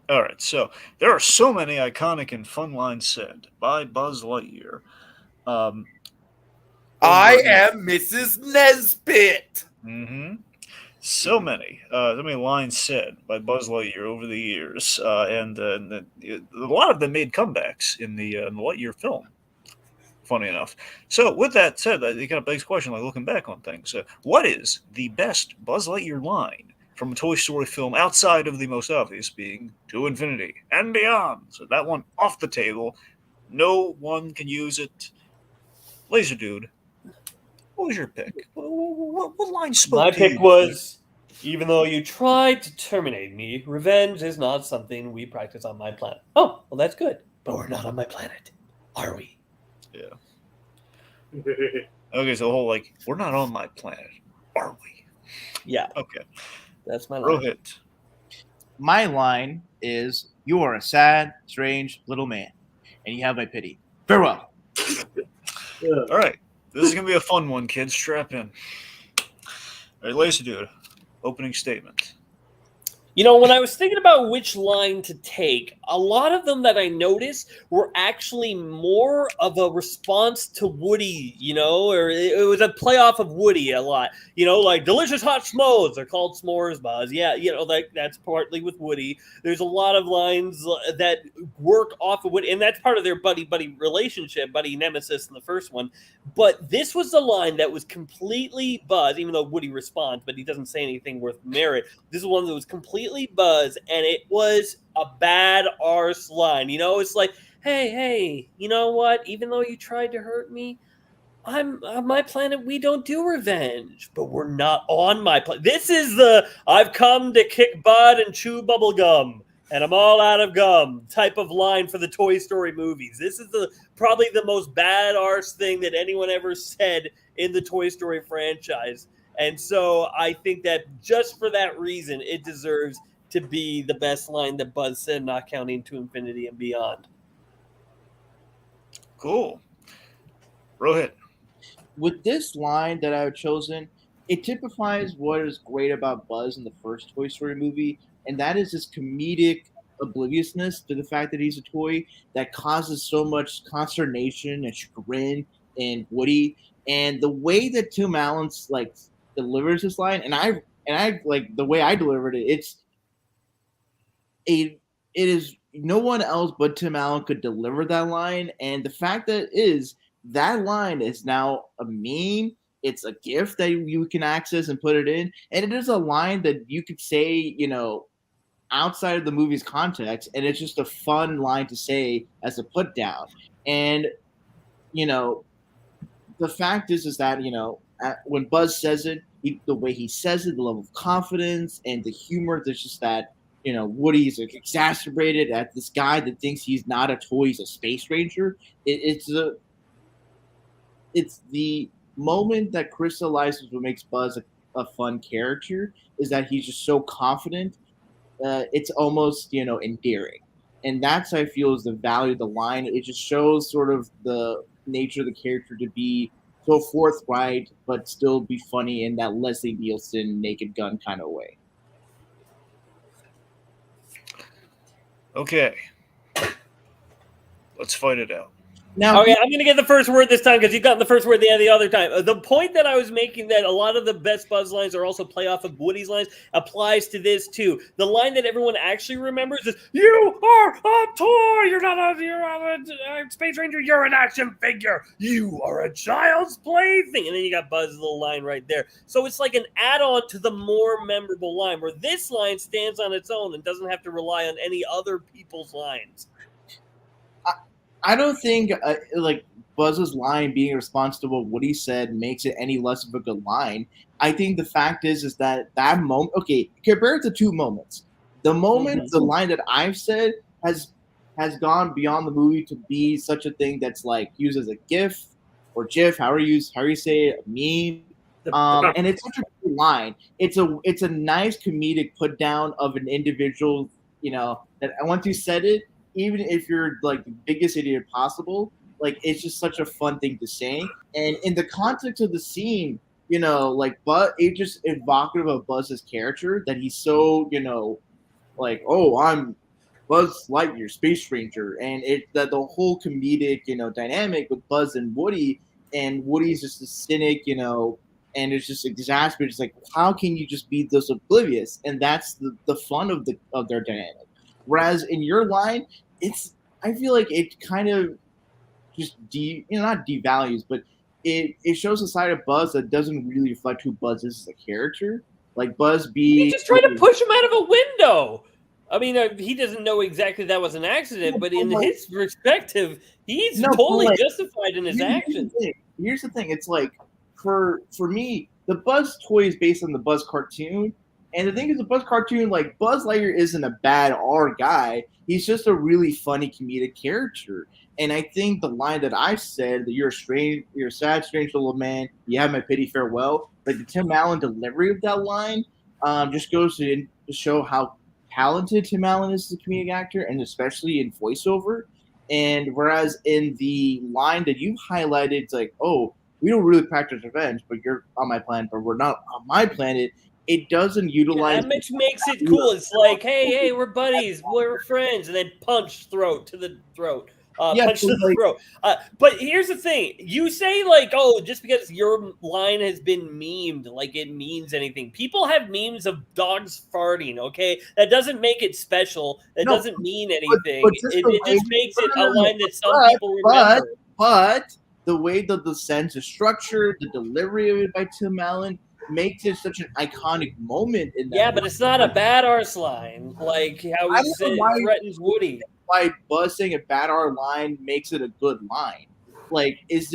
A: All right, so there are so many iconic and fun lines said by Buzz Lightyear.
D: I am Mrs. Nesbit.
A: So many lines said by Buzz Lightyear over the years, and a lot of them made comebacks in the Lightyear film. Funny enough. So with that said, it kind of begs the question, like looking back on things, what is the best Buzz Lightyear line from a Toy Story film outside of the most obvious being "To Infinity and Beyond"? So that one off the table. No one can use it. Lazerdude, what was your pick? What line spoke
C: My
A: to
C: pick
A: you?
C: was, even though you tried to terminate me, revenge is not something we practice on my planet. Oh, well, that's good. But we're not on my planet, are we?
A: Yeah. Okay, so the whole we're not on my planet, are we?
C: Yeah.
A: Okay.
C: That's my line.
A: Rohit.
B: My line is, "You are a sad, strange little man, and you have my pity. Farewell."
A: All right. This is going to be a fun one, kids. Strap in. All right, Lazerdude, opening statement.
C: You know, when I was thinking about which line to take, a lot of them that I noticed were actually more of a response to Woody, or it was a playoff of Woody a lot. Like delicious hot s'mores. They're called s'mores, Buzz. Yeah, that's partly with Woody. There's a lot of lines that work off of Woody, and that's part of their buddy relationship, buddy nemesis in the first one. But this was the line that was completely Buzz, even though Woody responds, but he doesn't say anything worth merit. This is one that was completely Buzz, and it was a bad arse line. It's like, hey, you know what? Even though you tried to hurt me, I'm on my planet. We don't do revenge, but we're not on my planet. This is I've come to kick butt and chew bubble gum, and I'm all out of gum type of line for the Toy Story movies. This is probably the most bad arse thing that anyone ever said in the Toy Story franchise. And so I think that just for that reason, it deserves to be the best line that Buzz said, not counting To Infinity and Beyond.
A: Cool. Rohit.
B: With this line that I've chosen, it typifies what is great about Buzz in the first Toy Story movie, and that is his comedic obliviousness to the fact that he's a toy that causes so much consternation and chagrin in Woody. And the way that Tim Allen delivers this line, and I like the way I delivered it. It is no one else but Tim Allen could deliver that line, and the fact that line is now a meme. It's a GIF that you can access and put it in, and it is a line that you could say, outside of the movie's context, and it's just a fun line to say as a put down. And the fact is that when Buzz says it, the way he says it, the level of confidence and the humor, there's just that, Woody's exacerbated at this guy that thinks he's not a toy, he's a space ranger. It's the moment that crystallizes what makes Buzz a fun character, is that he's just so confident. It's almost, endearing. And that's, I feel, is the value of the line. It just shows sort of the nature of the character to be so forthright, but still be funny in that Leslie Nielsen Naked Gun kind of way.
A: Okay. Let's fight it out.
B: Now,
C: Okay, I'm going to get the first word this time because you got the first word the other time. The point that I was making, that a lot of the best Buzz lines are also play off of Woody's lines, applies to this too. The line that everyone actually remembers is, "You are a toy. You're not a space ranger. You're an action figure. You are a child's plaything." And then you got Buzz's little line right there. So it's like an add-on to the more memorable line, where this line stands on its own and doesn't have to rely on any other people's lines.
B: I don't think Buzz's line being responsible to what Woody said makes it any less of a good line. I think the fact is that moment. Okay, compare it to two moments. The moment the line that I've said has gone beyond the movie to be such a thing that's like used as a GIF or GIF, however you say it, a meme. And it's such a good line. It's a nice comedic put down of an individual, that once you said it, even if you're like the biggest idiot possible, like it's just such a fun thing to say. And in the context of the scene, like it's just evocative of Buzz's character that he's so, like, oh, I'm Buzz Lightyear, Space Ranger, and the whole comedic, dynamic with Buzz and Woody, and Woody's just a cynic, and it's just exasperated. It's like, how can you just be this oblivious? And that's the fun of their dynamic. Whereas in your line, I feel like it kind of just not devalues, but it shows a side of Buzz that doesn't really reflect who Buzz is as a character. Like Buzz
C: he just tried to push him out of a window. I mean, he doesn't know exactly that was an accident, but in his perspective, he's totally justified in his actions.
B: Here's the thing. It's like, for me, the Buzz toy is based on the Buzz cartoon. And the thing is, the Buzz cartoon, like, Buzz Lightyear isn't a bad R guy. He's just a really funny comedic character. And I think the line that I said, that you're a sad, strange little man, you have my pity, farewell, like the Tim Allen delivery of that line just goes to show how talented Tim Allen is as a comedic actor, and especially in voiceover. And whereas in the line that you highlighted, it's like, oh, we don't really practice revenge, but you're on my planet, but we're not on my planet. It doesn't utilize.
C: That makes it cool. It's like, hey, we're buddies, we're friends, and then punch throat to the throat. Punch to the throat. But here's the thing. You say, like, oh, just because your line has been memed, like it means anything. People have memes of dogs farting, okay? That doesn't make it special. That doesn't mean anything. It just makes it a line that some people remember.
B: But the way that the sentence is structured, the delivery of it by Tim Allen, makes it such an iconic moment in that.
C: Yeah, but it's not a bad arse line, like how he threatens Woody.
B: Why Buzz saying a bad R line makes it a good line? Like, does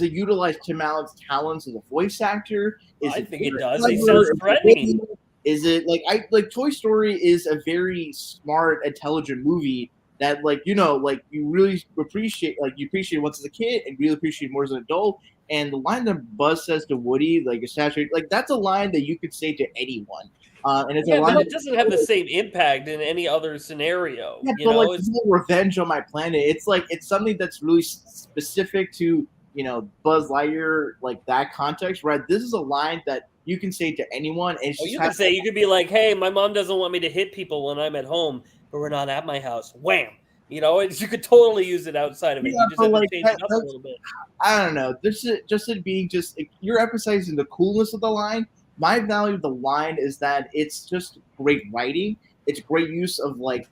B: it utilize Tim Allen's talents as a voice actor?
C: I think it does. He sounds threatening.
B: Is it like Toy Story is a very smart, intelligent movie that, like, like you really appreciate, like you appreciate once as a kid and really appreciate more as an adult. And the line that Buzz says to Woody, like, is saturated, like that's a line that you could say to anyone. And it's a line
C: but it doesn't have the same impact in any other scenario.
B: Yeah, but like it's revenge on my planet. It's like it's something that's really specific to Buzz Lightyear, like that context. Right? This is a line that you can say to anyone. And
C: you could be like, "Hey, my mom doesn't want me to hit people when I'm at home, but we're not at my house." Wham! You could totally use it outside of it.
B: Yeah,
C: you just have to change it up a little bit.
B: I don't know. This is just it being you're emphasizing the coolness of the line. My value of the line is that it's just great writing. It's great use of like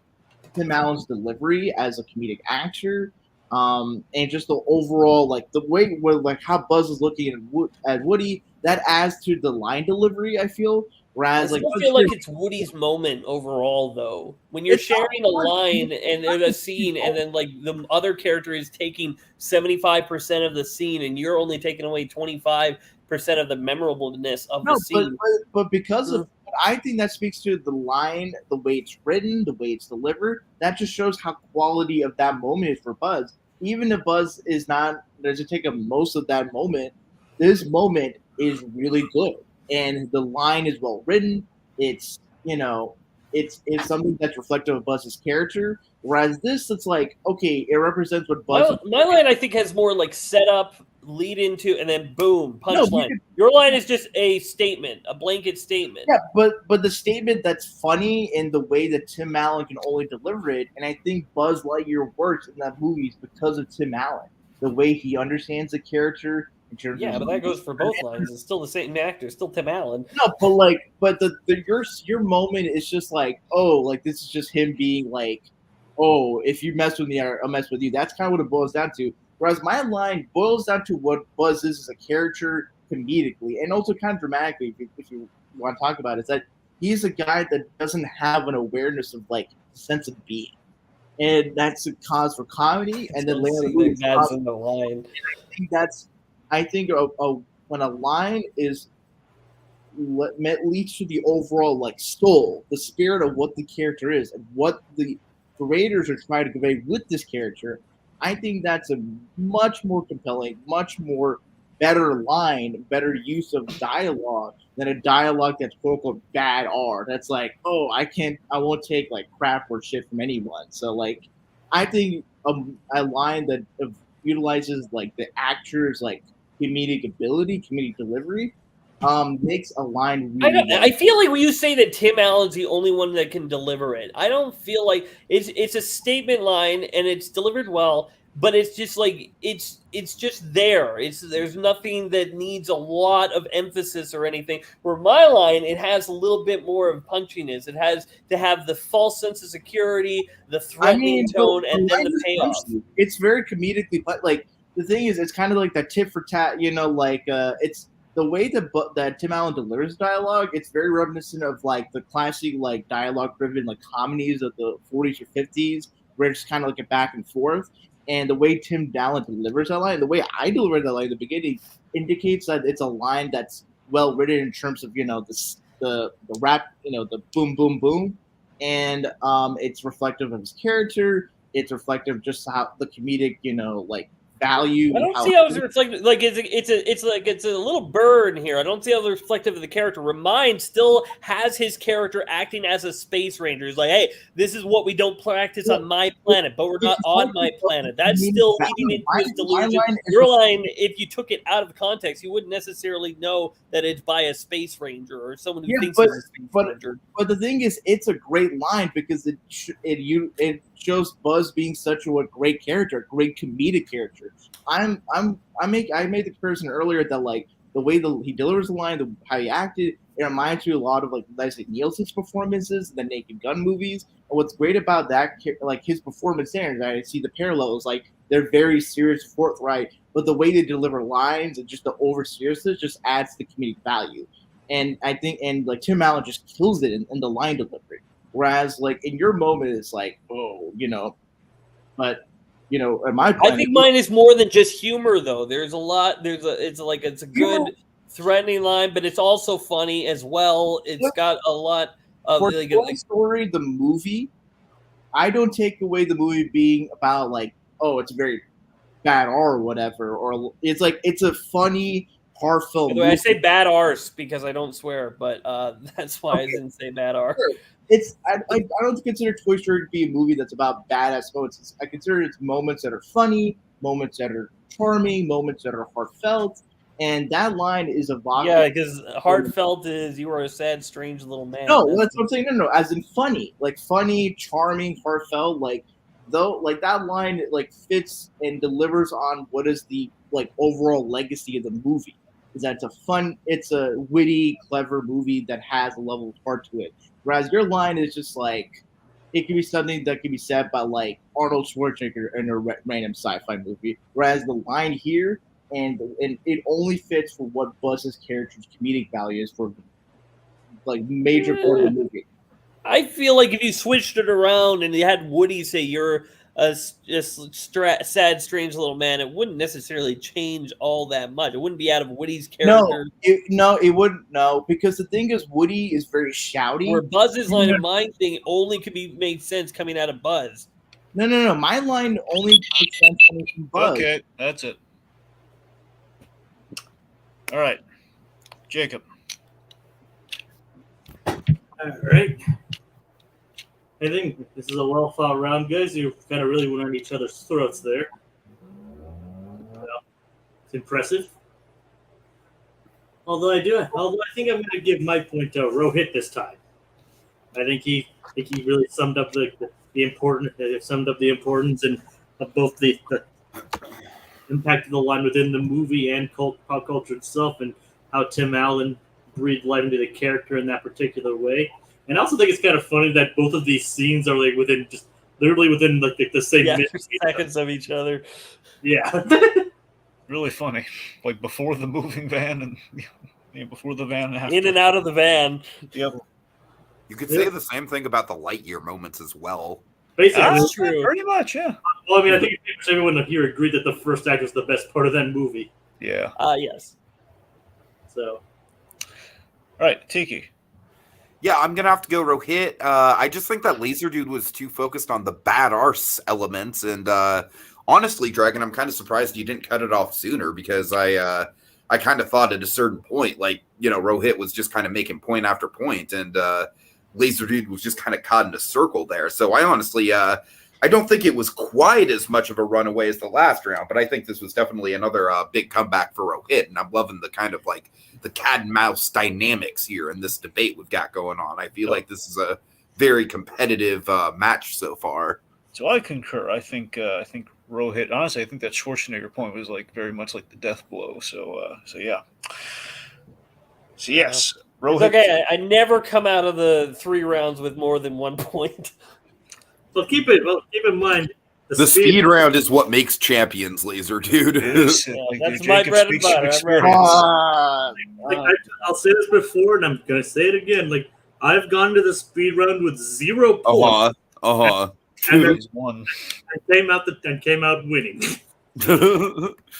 B: Tim Allen's delivery as a comedic actor, and just the overall like the way where like how Buzz is looking at Woody, that adds to the line delivery. I feel. Whereas,
C: I feel like it's Woody's moment overall, though. When you're sharing a line and a scene, and then like the other character is taking 75% of the scene, and you're only taking away 25% of the memorableness of the scene.
B: But because of, I think that speaks to the line, the way it's written, the way it's delivered. That just shows how quality of that moment is for Buzz. Even if Buzz doesn't take up most of that moment, this moment is really good. And the line is well written. It's it's something that's reflective of Buzz's character. Whereas this, it's like, okay, it represents what Buzz.
C: My line, I think, has more like setup, lead into, and then boom, punchline. Your line is just a statement, a blanket statement.
B: Yeah, but the statement that's funny in the way that Tim Allen can only deliver it, and I think Buzz Lightyear works in that movie is because of Tim Allen, the way he understands the character.
C: Yeah, but that goes for both lines. It's still the same actor, still Tim Allen.
B: No, but your moment is just like, oh, like this is just him being like, oh, if you mess with me, I'll mess with you. That's kind of what it boils down to. Whereas my line boils down to what Buzz is as a character comedically, and also kind of dramatically, if you want to talk about it, is that he's a guy that doesn't have an awareness of like sense of being, and that's a cause for comedy. And then later,
C: that's in the line.
B: I think when a line is leads to the overall like soul, the spirit of what the character is, and what the creators are trying to convey with this character. I think that's a much more compelling, much more better line, better use of dialogue than a dialogue that's quote unquote bad R. That's like, oh, I won't take like crap or shit from anyone. So like, I think a line that utilizes like the actor's like comedic ability, comedic delivery, makes a line really well.
C: I feel like when you say that Tim Allen's the only one that can deliver it, I don't feel like it's a statement line and it's delivered well, but it's just like it's just there. There's nothing that needs a lot of emphasis or anything. Where my line, it has a little bit more of punchiness. It has to have the false sense of security, the threatening tone, and then the payoff.
B: It's very comedically, but like the thing is, it's kind of like that tit for tat. Like it's. The way that Tim Allen delivers dialogue, it's very reminiscent of like the classic like dialogue-driven like comedies of the 40s or 50s, where it's kind of like a back and forth. And the way Tim Allen delivers that line, the way I deliver that line at the beginning, indicates that it's a line that's well written in terms of the rap, the boom boom boom, and it's reflective of his character. It's reflective of just how the comedic, like value.
C: I don't see how it's reflective. Like it's a little burn here. I don't see how it's reflective of the character. Remind still has his character acting as a space ranger. He's like, hey, this is what we don't practice on my planet, but we're not on my planet. That's still leading into his delusion. Your line, if you took it out of context, you wouldn't necessarily know that it's by a space ranger or someone who thinks he's a space ranger.
B: But the thing is, it's a great line because it shows Buzz being such a great character, a great comedic character. I made the comparison earlier that like the way he delivers the line, how he acted, it reminds you a lot of like Leslie Nielsen's performances in the Naked Gun movies. And what's great about that, like his performance there, I see the parallels. Like they're very serious, forthright, but the way they deliver lines and just the over seriousness just adds the comedic value. And I think, like Tim Allen just kills it in the line delivery. Whereas like in your moment, it's like, oh, but. In my opinion,
C: I think mine is more than just humor, though. There's a lot. It's a good threatening line, but it's also funny as well. It's got a lot of
B: for Toy Story, the movie. I don't take away the movie being about like, oh, it's very bad R or whatever, or it's like it's a funny, heartfelt.
C: I say bad R's because I don't swear, but that's why I didn't say bad R.
B: Sure. I don't consider Toy Story to be a movie that's about badass moments. I consider it's moments that are funny, moments that are charming, moments that are heartfelt, and that line is evocative.
C: Yeah, because heartfelt is you are a sad, strange little man.
B: No, that's what I'm saying. No, as in funny, like funny, charming, heartfelt. Like that line like fits and delivers on what is the like overall legacy of the movie. Is that it's a witty, clever movie that has a level of heart to it. Whereas your line is just like, it could be something that could be said by like Arnold Schwarzenegger in a random sci-fi movie. Whereas the line here, and it only fits for what Buzz's character's comedic value is for like major part of the movie.
C: I feel like if you switched it around and you had Woody say you're a sad, strange little man, it wouldn't necessarily change all that much. It wouldn't be out of Woody's character.
B: It wouldn't. No, because the thing is, Woody is very shouty.
C: Where Buzz's line of mind thing only could be made sense coming out of Buzz.
B: No. My line only makes sense coming from Buzz.
A: Okay, that's it. All right, Jacob.
E: All right. I think this is a well thought round, guys. You kind of really went on each other's throats there. It's impressive. Although I think I'm going to give my point to Rohit this time. I think he really summed up the importance and of both the impact of the line within the movie and pop culture itself, and how Tim Allen breathed life into the character in that particular way. And I also think it's kind of funny that both of these scenes are like literally within the same
C: seconds of each other.
E: Yeah.
A: Really funny. Like before the moving van and before the van.
C: In and out of the van.
A: Yep.
D: You could say the same thing about the Lightyear moments as well.
E: Basically,
C: that's true.
A: Pretty much, yeah.
E: Well, I mean, I think everyone here agreed that the first act was the best part of that movie.
A: Yeah.
C: Yes.
E: So.
A: All right, Tiki.
D: Yeah, I'm gonna have to go Rohit. I just think that Lazerdude was too focused on the bad arse elements, and honestly, Dragon, I'm kind of surprised you didn't cut it off sooner because I kind of thought at a certain point, like Rohit was just kind of making point after point, and Lazerdude was just kind of caught in a circle there. So I honestly, I don't think it was quite as much of a runaway as the last round, but I think this was definitely another big comeback for Rohit, and I'm loving the kind of like the cat and mouse dynamics here in this debate we've got going on. I feel like this is a very competitive match so far.
A: So I concur. I think Rohit. Honestly, I think that Schwarzenegger point was like very much like the death blow. So yeah. So yes, Rohit.
C: It's okay. I never come out of the 3 rounds with more than 1 point.
E: Well, keep in mind
D: the speed round is what makes champions, Lazerdude.
C: That's my bread and butter.
E: I'll say this before, and I'm gonna say it again. Like I've gone to the speed round with 0 points. And came out winning.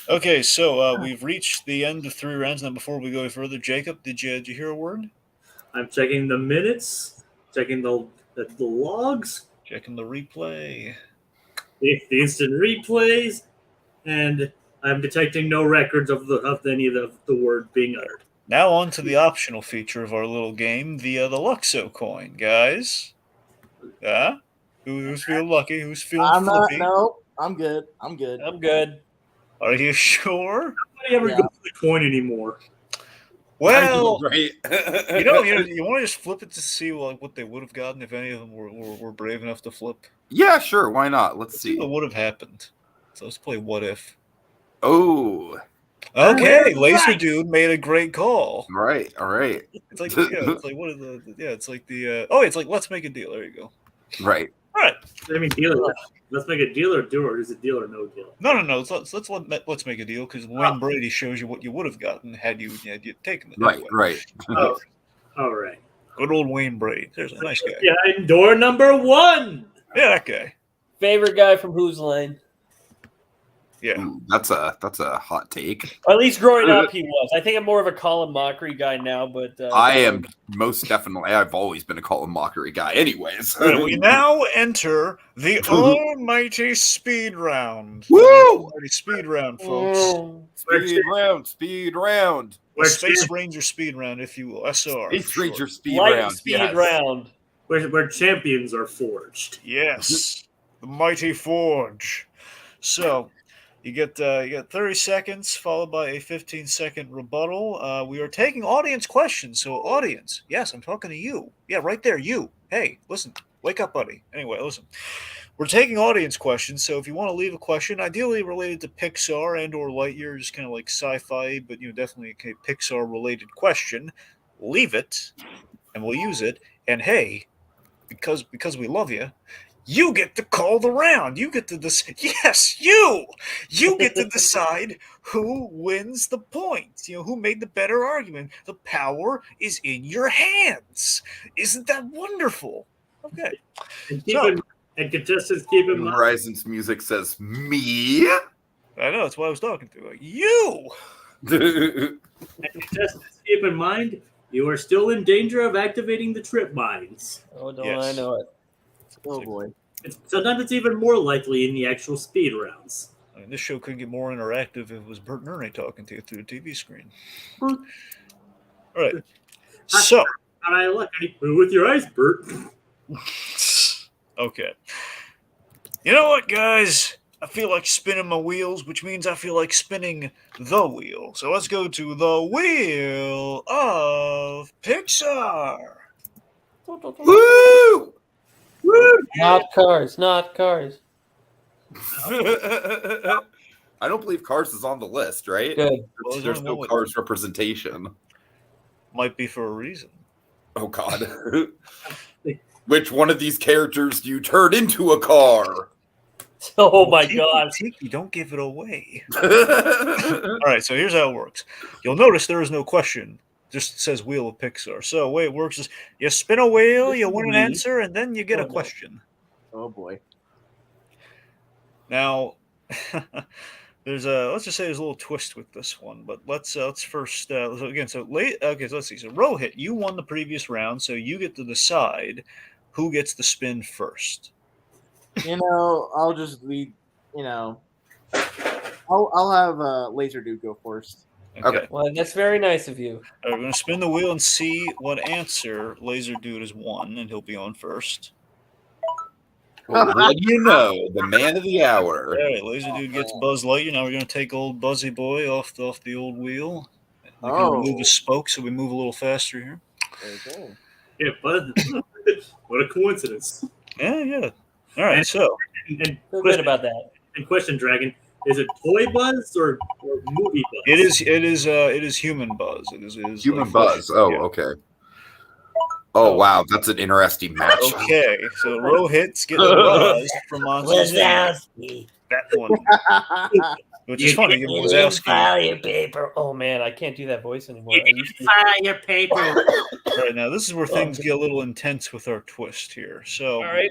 A: Okay, so we've reached the end of 3 rounds. Now, before we go further, Jacob, did you hear a word?
E: I'm checking the minutes, checking the logs,
A: checking the replay,
E: the instant replays, and I'm detecting no records of any of the word being uttered.
A: Now on to the optional feature of our little game, the Luxo coin, guys. Who's feeling lucky? Who's feeling flippy?
B: I'm good. I'm good.
A: Are you sure?
E: Nobody ever goes for the coin anymore.
A: Well,
D: right.
A: you want to just flip it to see what they would have gotten if any of them were brave enough to flip?
D: Yeah, sure. Why not? Let's see.
A: What would have happened? So let's play what if.
D: Oh.
A: Okay, Lazerdude made a great call.
D: All right.
A: It's like it's like let's make a deal. There you go.
D: Right.
A: All right.
E: I mean, let's make a deal or is it deal or no deal?
A: No. Let's make a deal because Wayne Brady shows you what you would have gotten had you taken it.
D: Right.
A: Anyway.
D: Right.
E: All right.
A: Good old Wayne Brady. There's a nice guy.
E: Yeah, door number 1.
A: Yeah, that guy.
C: Favorite guy from Who's Line?
A: Yeah.
D: Ooh, that's a hot take.
C: Or at least growing up, he was. I think I'm more of a Colin Mockery guy now, but
D: I am most definitely. I've always been a Colin Mockery guy. Anyways,
A: we now enter the almighty speed round.
D: Woo!
A: Almighty speed round, folks.
D: Speed round.
A: Space Ranger speed round, if you will. SR.
D: Space Ranger speed
C: Light
D: round.
C: speed round.
E: Where champions are forged.
A: Yes, the mighty forge. So. You get 30 seconds followed by a 15-second rebuttal. We are taking audience questions. So, audience, yes, I'm talking to you. Yeah, right there, you. Hey, listen, wake up, buddy. Anyway, listen. We're taking audience questions. So, if you want to leave a question, ideally related to Pixar and or Lightyear, just kind of like sci-fi, but definitely a Pixar-related question, leave it, and we'll use it. And hey, because we love you. You get to call the round. You get to decide. Yes, you get to decide who wins the points. Who made the better argument. The power is in your hands. Isn't that wonderful? Okay.
E: And contestants, keep in mind.
D: Horizon's music says me.
A: I know. That's what I was talking to. Like, you.
E: And contestants, keep in mind, you are still in danger of activating the trip mines.
C: Oh, don't I know it.
B: Oh boy.
E: Sometimes it's even more likely in the actual speed rounds.
A: I mean, this show couldn't get more interactive if it was Bert and Ernie talking to you through the TV screen. All right. So.
E: How'd I look? Move with your eyes, Bert.
A: Okay. You know what, guys? I feel like spinning my wheels, which means I feel like spinning the wheel. So let's go to the wheel of Pixar.
D: Woo!
E: Woo!
C: Not cars.
D: I don't believe Cars is on the list, right?
C: Good.
A: Well,
D: There's no Cars representation.
A: Might be for a reason.
D: Oh, God. Which one of these characters do you turn into a car?
C: Oh, my God.
A: Tiki, don't give it away. All right, so here's how it works. You'll notice there is no question. Just says Wheel of Pixar. So the way it works is you spin a wheel, you win an answer, and then you get a question.
B: Oh boy.
A: Now, there's a let's just say there's a little twist with this one, but let's first so again. So let's see. So Rohit, you won the previous round, so you get to decide who gets the spin first.
B: I'll just lead. I'll have Lazerdude go first.
D: Okay.
C: Well, that's very nice of you.
A: All right, we're gonna spin the wheel and see what answer Lazerdude has won, and he'll be on first.
D: Well, what do you know? The man of the hour.
A: All right, Lazerdude gets Buzz Lightyear. Now we're gonna take old Buzzy Boy off the old wheel. We're gonna remove his spoke so we move a little faster here.
B: Okay.
E: Yeah, Buzz. What a coincidence.
A: Yeah. All right, so
E: And
C: Feel good
E: question,
C: about that.
E: and question, Dragon, is it toy Buzz or movie Buzz?
A: it is human Buzz. It is
D: Human
A: like
D: Buzz. Oh,
A: yeah.
D: okay. Oh, wow. That's an interesting match.
A: Okay, so Rohit's getting Buzz from Monsters Inc. That one, which is funny. It was asking.
C: File your paper. Oh man, I can't do that voice anymore. I used to.
E: File your paper.
A: All right, now this is where things get a little intense with our twist here. So,
C: All right.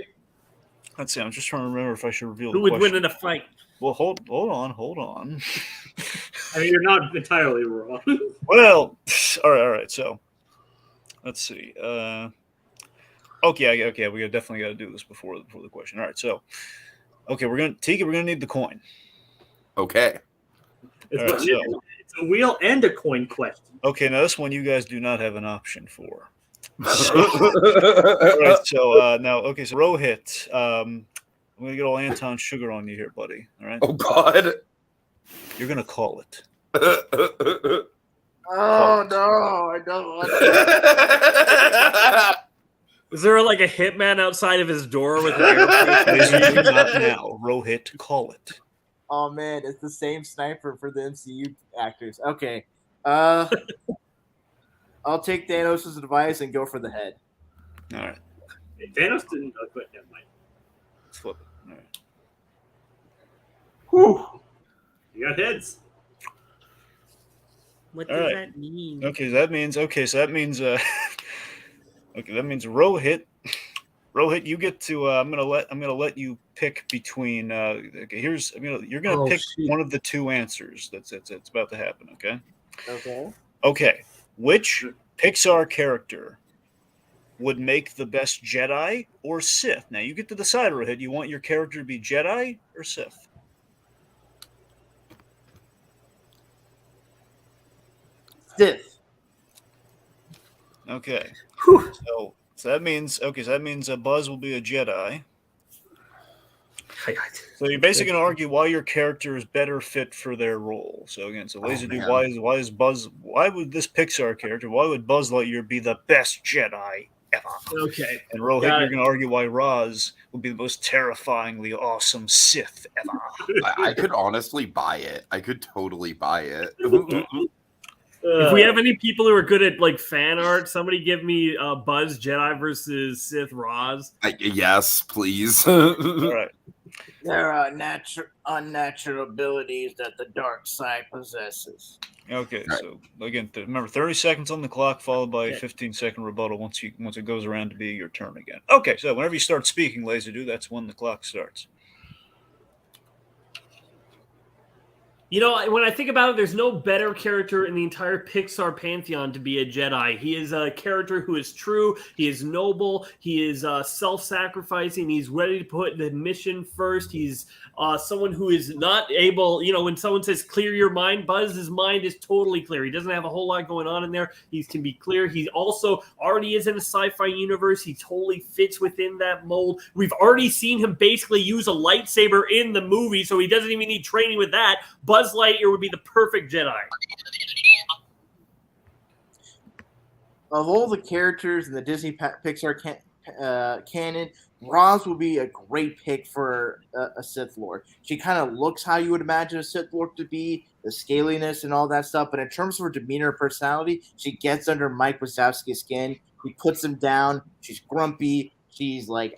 A: let's see. I'm just trying to remember if I should reveal
E: Who
A: the
E: would
A: question.
E: win in a fight?
A: Well, hold on.
E: I mean, you're not entirely wrong.
A: Well, all right. So, let's see. Okay. We definitely got to do this before the question. All right. So, okay, we're gonna need the coin.
D: Okay.
E: It's,
A: All right, so-
E: it's a wheel and a coin question.
A: Okay, now this one you guys do not have an option for. All right. So now, okay. So Rohit, I'm gonna get all Anton sugar on you here, buddy. All right.
D: Oh, God.
A: You're gonna call it.
B: Oh no, I don't want to.
F: Is there like a hitman outside of his door with an airplane?
A: Basically, not now. Rohit, call it.
B: Oh man, it's the same sniper for the MCU actors. Okay. I'll take Thanos' advice and go for the head.
A: All right.
E: Thanos didn't know, but never mind.
A: Let's flip it. All right.
B: Whew.
E: You got heads.
F: What
A: All
F: does
A: right.
F: that mean?
A: Okay, that means Rohit, you get to I'm gonna let you pick between you're gonna pick one of the two answers that's about to happen, okay?
B: Okay.
A: Okay. Which Pixar character would make the best Jedi or Sith? Now you get to decide, Rohit. You want your character to be Jedi or Sith?
B: Sith.
A: Okay. So that means Buzz will be a Jedi. So you're basically going to argue why your character is better fit for their role. So again, Lazerdude,
D: man.
A: why is Buzz? Why would this Pixar character? Why would Buzz Lightyear be the best Jedi ever?
F: Okay.
A: And Rohit,
F: Got
A: you're
F: it.
A: going to argue why Roz would be the most terrifyingly awesome Sith ever.
D: I could honestly buy it. I could totally buy it.
F: If we have any people who are good at like fan art, somebody give me Buzz Jedi versus Sith Roz.
D: Yes, please.
A: All right.
B: There are unnatural abilities that the dark side possesses.
A: Okay.
D: Right.
A: So again, remember, 30 seconds on the clock, followed by a
F: Okay.
A: 15-second rebuttal once it goes around to be your turn again. Okay. So whenever you start speaking, Lazerdude, that's when the clock starts.
F: You know, when I think about it, there's no better character in the entire Pixar pantheon to be a Jedi. He is a character who is true. He is noble. He is self-sacrificing. He's ready to put the mission first. He's someone who is not able, when someone says clear your mind, Buzz's mind is totally clear. He doesn't have a whole lot going on in there. He can be clear. He also already is in a sci-fi universe. He totally fits within that mold. We've already seen him basically use a lightsaber in the movie, so he doesn't even need training with that. Buzz Lightyear would be the perfect Jedi.
B: Of all the characters in the Disney Pixar canon, Roz would be a great pick for a Sith Lord. She kind of looks how you would imagine a Sith Lord to be, the scaliness and all that stuff. But in terms of her demeanor and personality, she gets under Mike Wazowski's skin. He puts him down. She's grumpy. She's like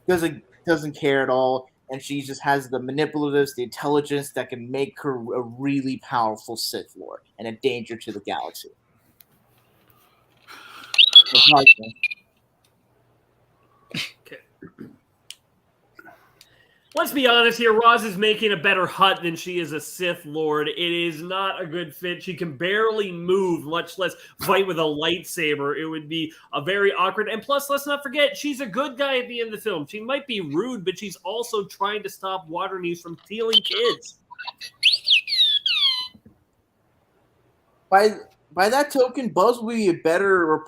B: doesn't care at all. And she just has the manipulatives, the intelligence that can make her a really powerful Sith Lord and a danger to the galaxy.
F: Let's be honest here. Roz is making a better Hutt than she is a Sith Lord. It is not a good fit. She can barely move, much less fight with a lightsaber. It would be a very awkward. And plus, let's not forget, she's a good guy at the end of the film. She might be rude, but she's also trying to stop Waternews from stealing kids.
B: By that token, Buzz will be a better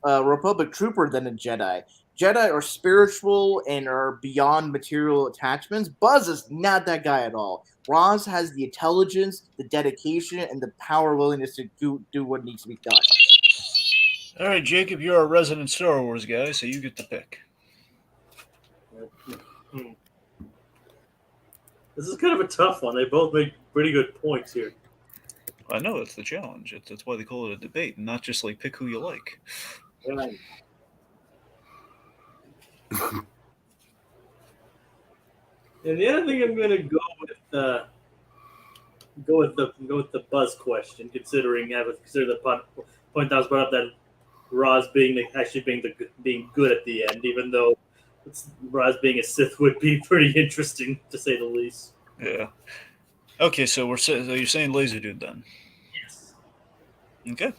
B: Republic trooper than a Jedi. Jedi are spiritual and are beyond material attachments. Buzz is not that guy at all. Roz has the intelligence, the dedication, and the power willingness to do what needs to be done.
A: All right, Jacob, you're a resident Star Wars guy, so you get to pick.
E: This is kind of a tough one. They both make pretty good points here.
A: I know, that's the challenge. That's why they call it a debate, and not just like pick who you like.
E: Right. And the other thing I'm going to go with the Buzz question, considering the point that was brought up that Roz being good at the end, even though Roz being a Sith would be pretty interesting to say the least.
A: Yeah. Okay, so you're saying Lazerdude then?
E: Yes.
A: Okay.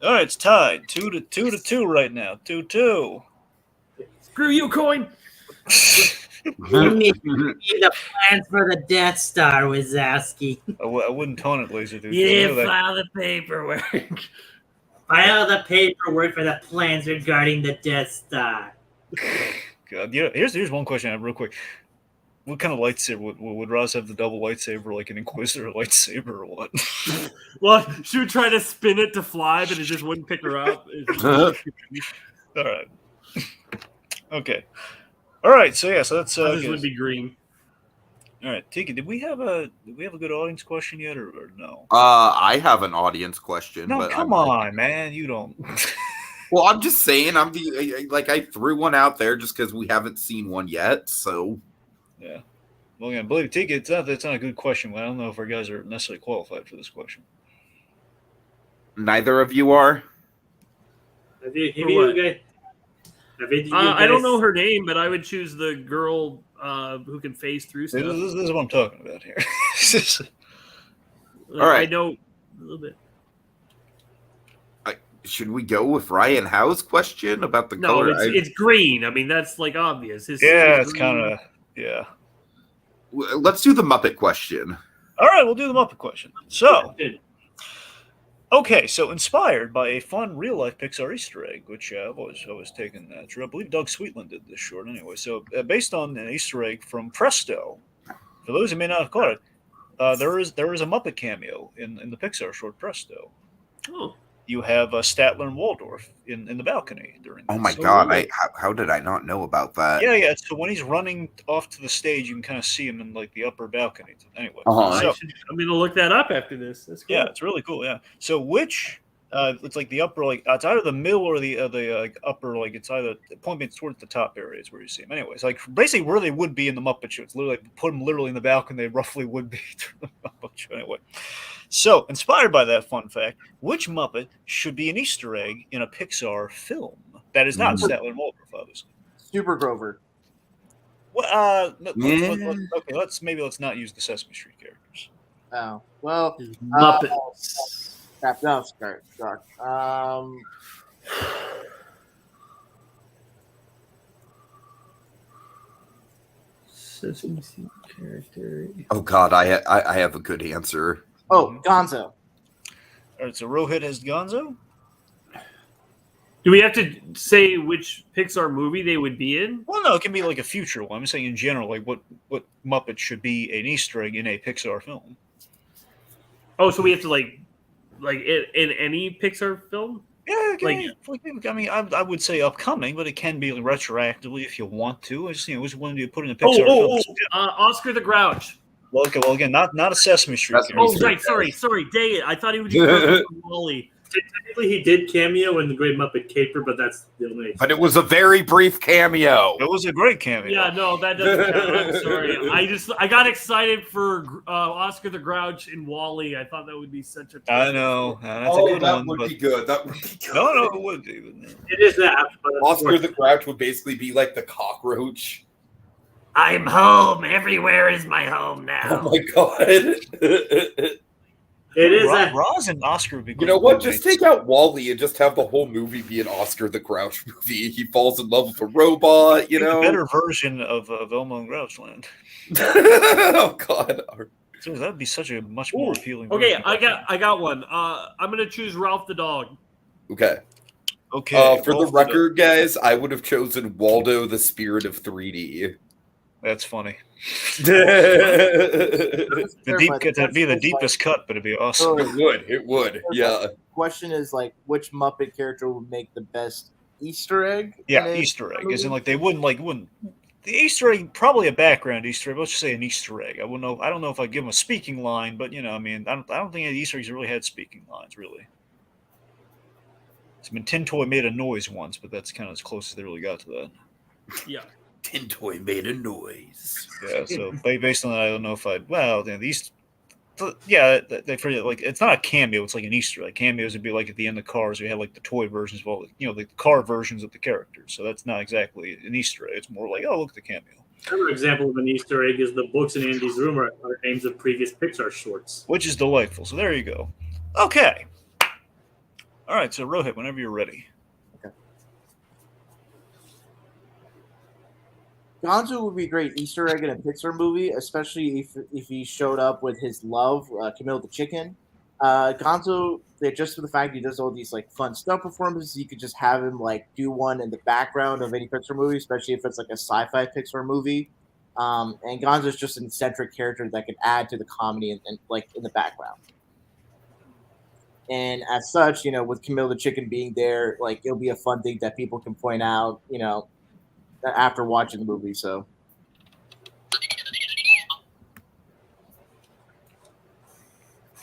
A: All right, it's tied 2-2 right now. 2-2.
F: Screw you, Coin!
G: You need the plans for the Death Star, Wazowski.
A: I wouldn't taunt it, Lazerdude.
G: You didn't file the paperwork. File the paperwork for the plans regarding the Death Star.
A: God, here's one question I have real quick. What kind of lightsaber would Roz have? The double lightsaber, like an Inquisitor lightsaber, or what?
F: Well, she would try to spin it to fly, but it just wouldn't pick her up.
A: All right. Okay. All right. So that's
F: This would be green.
A: All right, Tika, did we have a good audience question yet, or no?
D: I have an audience question.
A: No,
D: but
A: come on, man, you don't.
D: Well, I'm just saying, I threw one out there just because we haven't seen one yet. So
A: Yeah. Well, yeah, believe it, Tika, it's not a good question. I don't know if our guys are necessarily qualified for this question.
D: neither of you are.
F: I don't know her name, but I would choose the girl who can phase through stuff.
A: This is what I'm talking about here.
D: All right.
F: I know a little bit.
D: Should we go with Ryan Howe's question about the color?
F: It's green. I mean, that's like obvious.
A: It's kind of, yeah.
D: Let's do the Muppet question.
A: All right, we'll do the Muppet question. So, okay, so inspired by a fun real-life Pixar Easter egg, which I've always taken that. I believe Doug Sweetland did this short anyway. So, based on an Easter egg from Presto, for those who may not have caught it, there is a Muppet cameo in the Pixar short Presto.
F: Oh.
A: You have Statler and Waldorf in the balcony during.
D: Oh my God! How did I not know about that?
A: Yeah. So when he's running off to the stage, you can kind of see him in like the upper balcony. Anyway,
D: Uh-huh.
F: I'm going to look that up after this. That's cool.
A: Yeah, it's really cool. Yeah. So which it's like the upper, like it's either the middle or the upper, like it's either pointing towards the top areas where you see them. Anyways, like basically where they would be in the Muppet Show. It's literally like, put them literally in the balcony. They roughly would be through the Muppet Show. Anyway. So, inspired by that fun fact, which Muppet should be an Easter egg in a Pixar film? That is not Statler and Waldorf, obviously.
B: Super Grover.
A: Well, okay, let's not use the Sesame Street characters.
B: Oh, well.
F: Muppets.
B: Crap, no, sorry.
F: Sesame Street character.
D: Oh God, I have a good answer.
B: Oh, Gonzo.
A: All right, so Rohit has Gonzo.
F: Do we have to say which Pixar movie they would be in?
A: Well, no, it can be like a future one. I'm saying in general, like what Muppet should be an Easter egg in a Pixar film.
F: Oh, so we have to like in any Pixar film?
A: Yeah, I mean, I would say upcoming, but it can be retroactively if you want to. I just wanted to put in a Pixar film.
F: Oscar the Grouch.
A: Well, okay, well, again, not a Sesame Street.
F: Oh, right, sorry, dang it. I thought he would do Wally.
E: Technically, he did cameo in the Great Muppet Caper, but that's the only.
D: But it was a very brief cameo.
A: It was a great cameo.
F: Yeah, no, that doesn't count. I'm sorry. I got excited for Oscar the Grouch and Wally. I thought that would be such a.
A: I know. That's a good one.
D: Would be good. That would be good.
A: No, it would be.
E: It is that. But
D: Oscar the Grouch would basically be like the cockroach.
F: I'm home. Everywhere is my home
D: Oh
F: now.
D: my god.
E: It is a
A: Roz and Oscar would be
D: You
A: great.
D: know what? Just
A: roommates.
D: take out Wally and just have the whole movie be an Oscar the Grouch movie. He falls in love with a robot, you
A: Be the
D: know?
A: better version of Velma and Grouchland.
D: Oh god.
A: So that'd be such a much more appealing.
F: Okay,
A: version.
F: I got one. I'm gonna choose Ralph the dog.
D: Okay.
A: Okay.
D: For the
A: Ralph
D: record, guys, I would have chosen Waldo the Spirit of 3D.
A: That's funny.
B: Let's
A: The
B: clarify,
A: deep cut, that'd be the deepest cut, but it'd be awesome.
D: It would. Yeah.
B: Question is like, which Muppet character would make the best Easter egg?
A: Yeah,
B: in a
A: Easter egg.
B: movie?
A: As in, like, they wouldn't. The Easter egg, probably a background Easter egg. Let's just say an Easter egg. I wouldn't know. I don't know if I'd give them a speaking line, but I mean, I don't think any Easter eggs really had speaking lines, really. I mean, Tin Toy made a noise once, but that's kind of as close as they really got to that.
F: Yeah.
D: Tin Toy made a noise.
A: Yeah, so based on that, I don't know if I'd. Well, they forget, like, it's not a cameo; it's like an Easter egg. Cameos would be like at the end of Cars, we had like the toy versions, well, the car versions of the characters. So that's not exactly an Easter egg. It's more like, oh, look at the cameo.
E: Another example of an Easter egg is the books in Andy's room are names of previous Pixar shorts.
A: Which is delightful. So there you go. Okay. All right. So Rohit, whenever you're ready.
B: Gonzo would be a great Easter egg in a Pixar movie, especially if he showed up with his love, Camille the chicken. Gonzo, just for the fact he does all these like fun stunt performances, you could just have him like do one in the background of any Pixar movie, especially if it's like a sci-fi Pixar movie. And Gonzo's just an eccentric character that could add to the comedy and like in the background. And as such, with Camille the chicken being there, like it'll be a fun thing that people can point out, after watching the movie. So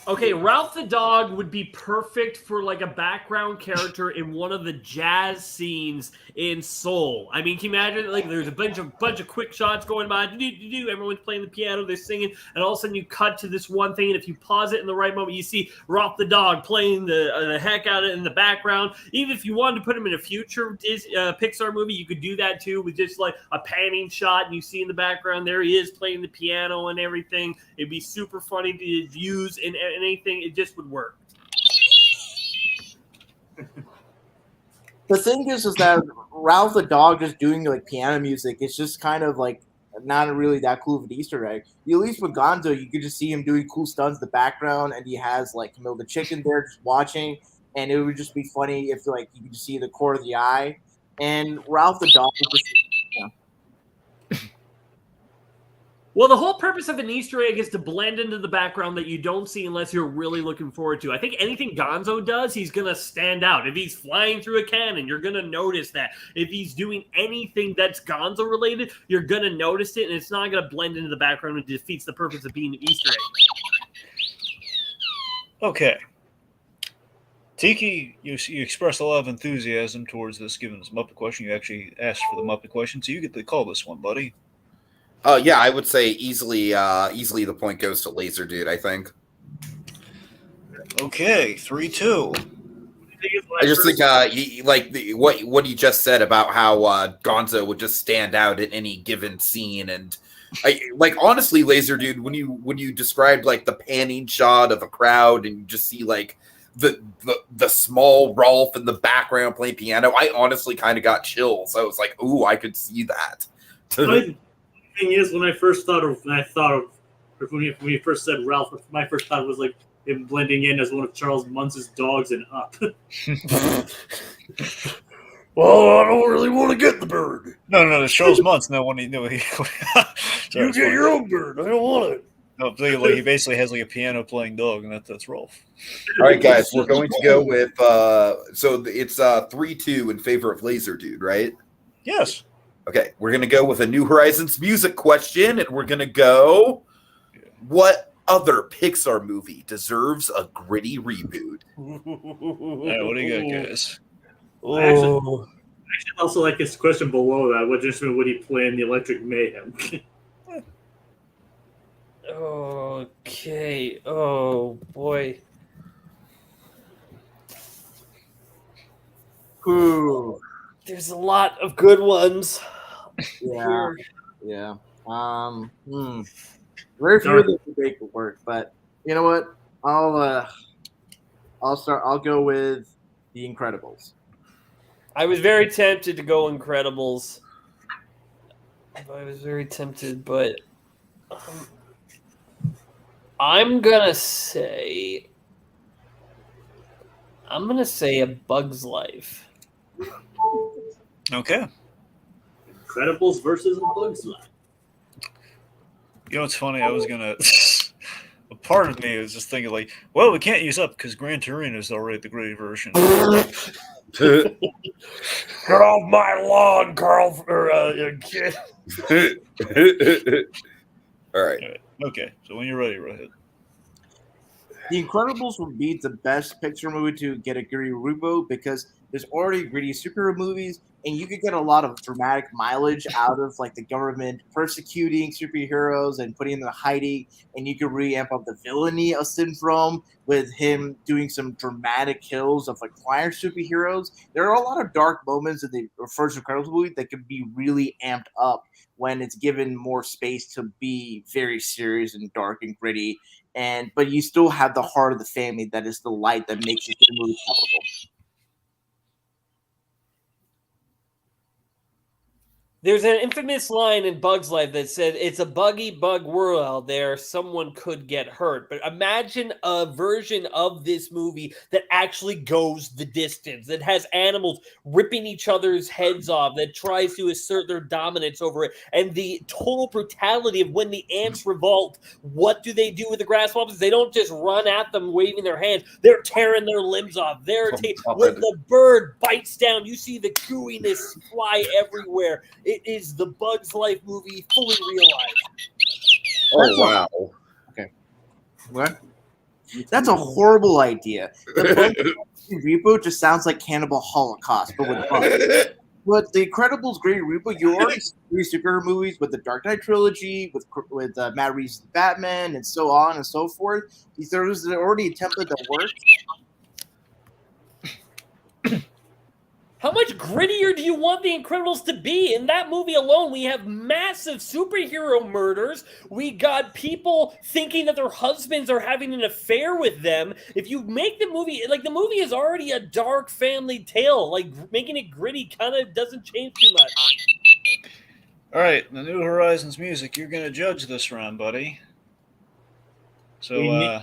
F: Okay, Ralph the dog would be perfect for like a background character in one of the jazz scenes in Soul. I mean, can you imagine like there's a bunch of quick shots going by, everyone's playing the piano, they're singing, and all of a sudden you cut to this one thing, and if you pause it in the right moment, you see Ralph the dog playing the heck out of it in the background. Even if you wanted to put him in a future Pixar movie, you could do that too, with just like a panning shot, and you see in the background there he is playing the piano and everything. It'd be super funny to use in anything. It just would work.
B: the thing is that Ralph the dog just doing like piano music, it's just kind of like not really that cool of an Easter egg. At least with Gonzo, you could just see him doing cool stunts in the background, and he has like Camille the chicken there just watching, and it would just be funny if like you could just see the corner of the eye, and Ralph the dog would just.
F: Well, the whole purpose of an Easter egg is to blend into the background that you don't see unless you're really looking forward to. I think anything Gonzo does, he's going to stand out. If he's flying through a cannon, you're going to notice that. If he's doing anything that's Gonzo related, you're going to notice it, and it's not going to blend into the background and defeats the purpose of being an Easter egg.
A: Okay. Tiki, you expressed a lot of enthusiasm towards this, given this Muppet question. You actually asked for the Muppet question, so you get to call this one, buddy.
D: Yeah, I would say easily the point goes to Lazerdude, I think.
A: Okay, 3-2.
D: I just think what he just said about how Gonzo would just stand out in any given scene, and honestly, Lazerdude, when you described like the panning shot of a crowd and you just see like the small Rolf in the background playing piano, I honestly kind of got chills. I was like, ooh, I could see that.
E: The thing is, when you first said Ralph, my first thought was like him blending in as one of Charles Muntz's dogs in Up.
H: Well, I don't really want to get the bird.
A: No, it's Charles Muntz. No, when he
H: You get your own bird. I don't want it.
A: No, he basically has like a piano playing dog, and that's Rolf.
D: All right, guys, we're going to go with so it's 3-2 in favor of Lazerdude, right?
A: Yes.
D: Okay, we're going to go with a New Horizons music question, and we're going to go, what other Pixar movie deserves a gritty reboot?
A: All right, what do you got, guys?
E: I actually also like his question below that. What instrument would he play in the Electric Mayhem?
C: Okay. Oh, boy.
B: Ooh.
C: There's a lot of good ones.
B: Yeah.
C: Here.
B: Yeah. Very few of them make it work, but you know what? I'll go with The Incredibles.
C: I was very tempted to go Incredibles. I was very tempted, but I'm gonna say A Bug's Life.
A: Okay.
E: Incredibles versus A Bug's Life.
A: You know what's funny? I was gonna. A part of me was just thinking, like, well, we can't use up because Gran Torino is already the great version.
H: Get off my lawn, Carl. Kid.
D: All right.
A: Okay, so when you're ready, Rohit.
B: The Incredibles would be the best picture movie to get a Gritty Rubo because there's already gritty superhero movies, and you could get a lot of dramatic mileage out of like the government persecuting superheroes and putting them in hiding, and you could really amp up the villainy of Syndrome with him doing some dramatic kills of acquired superheroes. There are a lot of dark moments in the first Incredibles movie that could be really amped up when it's given more space to be very serious and dark and gritty. But you still have the heart of the family that is the light that makes this movie palatable.
C: There's an infamous line in Bug's Life that said, "It's a buggy bug world out there. Someone could get hurt." But imagine a version of this movie that actually goes the distance, that has animals ripping each other's heads off, that tries to assert their dominance over it, and the total brutality of when the ants revolt. What do they do with the grasshoppers? They don't just run at them waving their hands. They're tearing their limbs off. When the bird bites down, you see the gooiness fly everywhere. It is the Bug's Life movie fully realized.
D: Oh, wow.
B: Okay. What? That's a horrible idea. The Bug's Repo just sounds like Cannibal Holocaust, but with bugs. But The Incredibles, Great Repo, you already see three superhero movies with the Dark Knight trilogy, with Matt Reeves' Batman, and so on and so forth. There's already a template that works.
C: How much grittier do you want The Incredibles to be? In that movie alone, we have massive superhero murders. We got people thinking that their husbands are having an affair with them. If you make the movie, like the movie is already a dark family tale, like making it gritty kind of doesn't change too much.
A: All right, the New Horizons music. You're gonna judge this round, buddy. So
E: We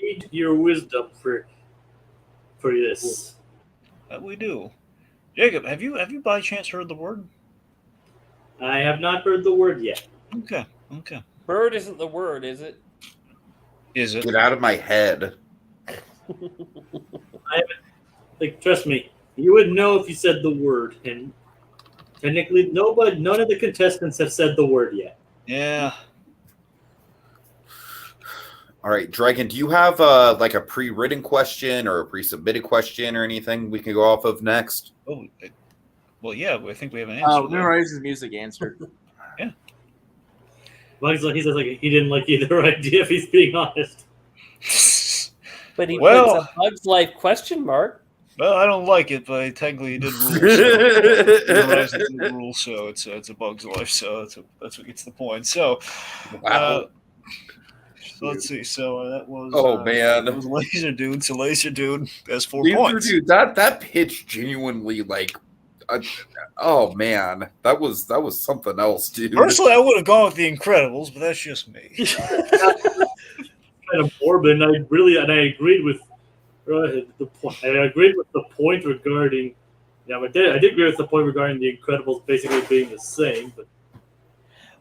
E: need your wisdom for this.
A: we do. Jacob, have you by chance heard the word?
E: I have not heard the word yet.
A: Okay.
C: Bird isn't the word, is it?
A: Is it?
D: Get out of my head.
E: I haven't. Like, trust me, you would know if you said the word, and technically, none of the contestants have said the word yet.
A: Yeah.
D: All right, Dragon, do you have like a pre-written question or a pre-submitted question or anything we can go off of next?
A: Oh, well, yeah. I think we have an answer.
B: New Horizons music answered.
A: Yeah.
E: Bugs Life, he says like he didn't like either idea. If he's being honest.
C: But he
A: Well-
C: puts a Bug's Life question mark.
A: Well, I don't like it, but technically he did rule. So. New Horizons did rule, so it's a Bug's Life. So that's what gets the point. So.
D: Wow.
A: So let's see. So that was.
D: Oh, man.
A: That was Lazerdude. So Lazerdude has 4
D: Dude,
A: points.
D: Dude, that pitch genuinely like, oh man, that was something else, dude.
A: Personally, I would have gone with The Incredibles, but that's just me.
E: Kind of morbid. And I agreed with the point. I agreed with the point regarding. Yeah, I did agree with the point regarding the Incredibles basically being the same, but.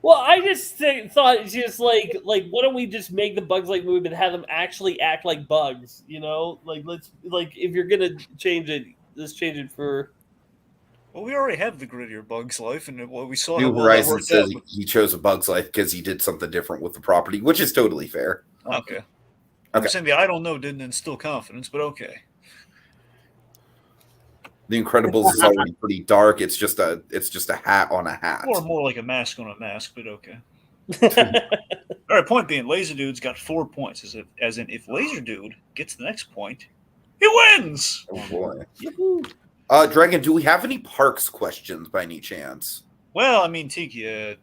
C: Well, I just thought it's just like why don't we just make the Bug's Life movie but have them actually act like bugs? You know, if you're gonna change it, let's change it for.
A: Well, we already have the grittier Bug's Life, and we saw
D: New
A: how well that
D: Horizons
A: worked
D: says
A: out.
D: he chose a Bug's Life because he did something different with the property, which is totally fair.
A: Okay. I'm saying the I don't know didn't instill confidence, but okay.
D: The Incredibles is already pretty dark. It's just a hat on a hat.
A: Or more like a mask on a mask, but okay. All right, point being, Lazerdude's got 4 points. As in, if Lazerdude gets the next point, he wins!
D: Oh boy.
C: Yahoo!
D: Dragon, do we have any parks questions by any chance?
A: Well, I mean, Tiki,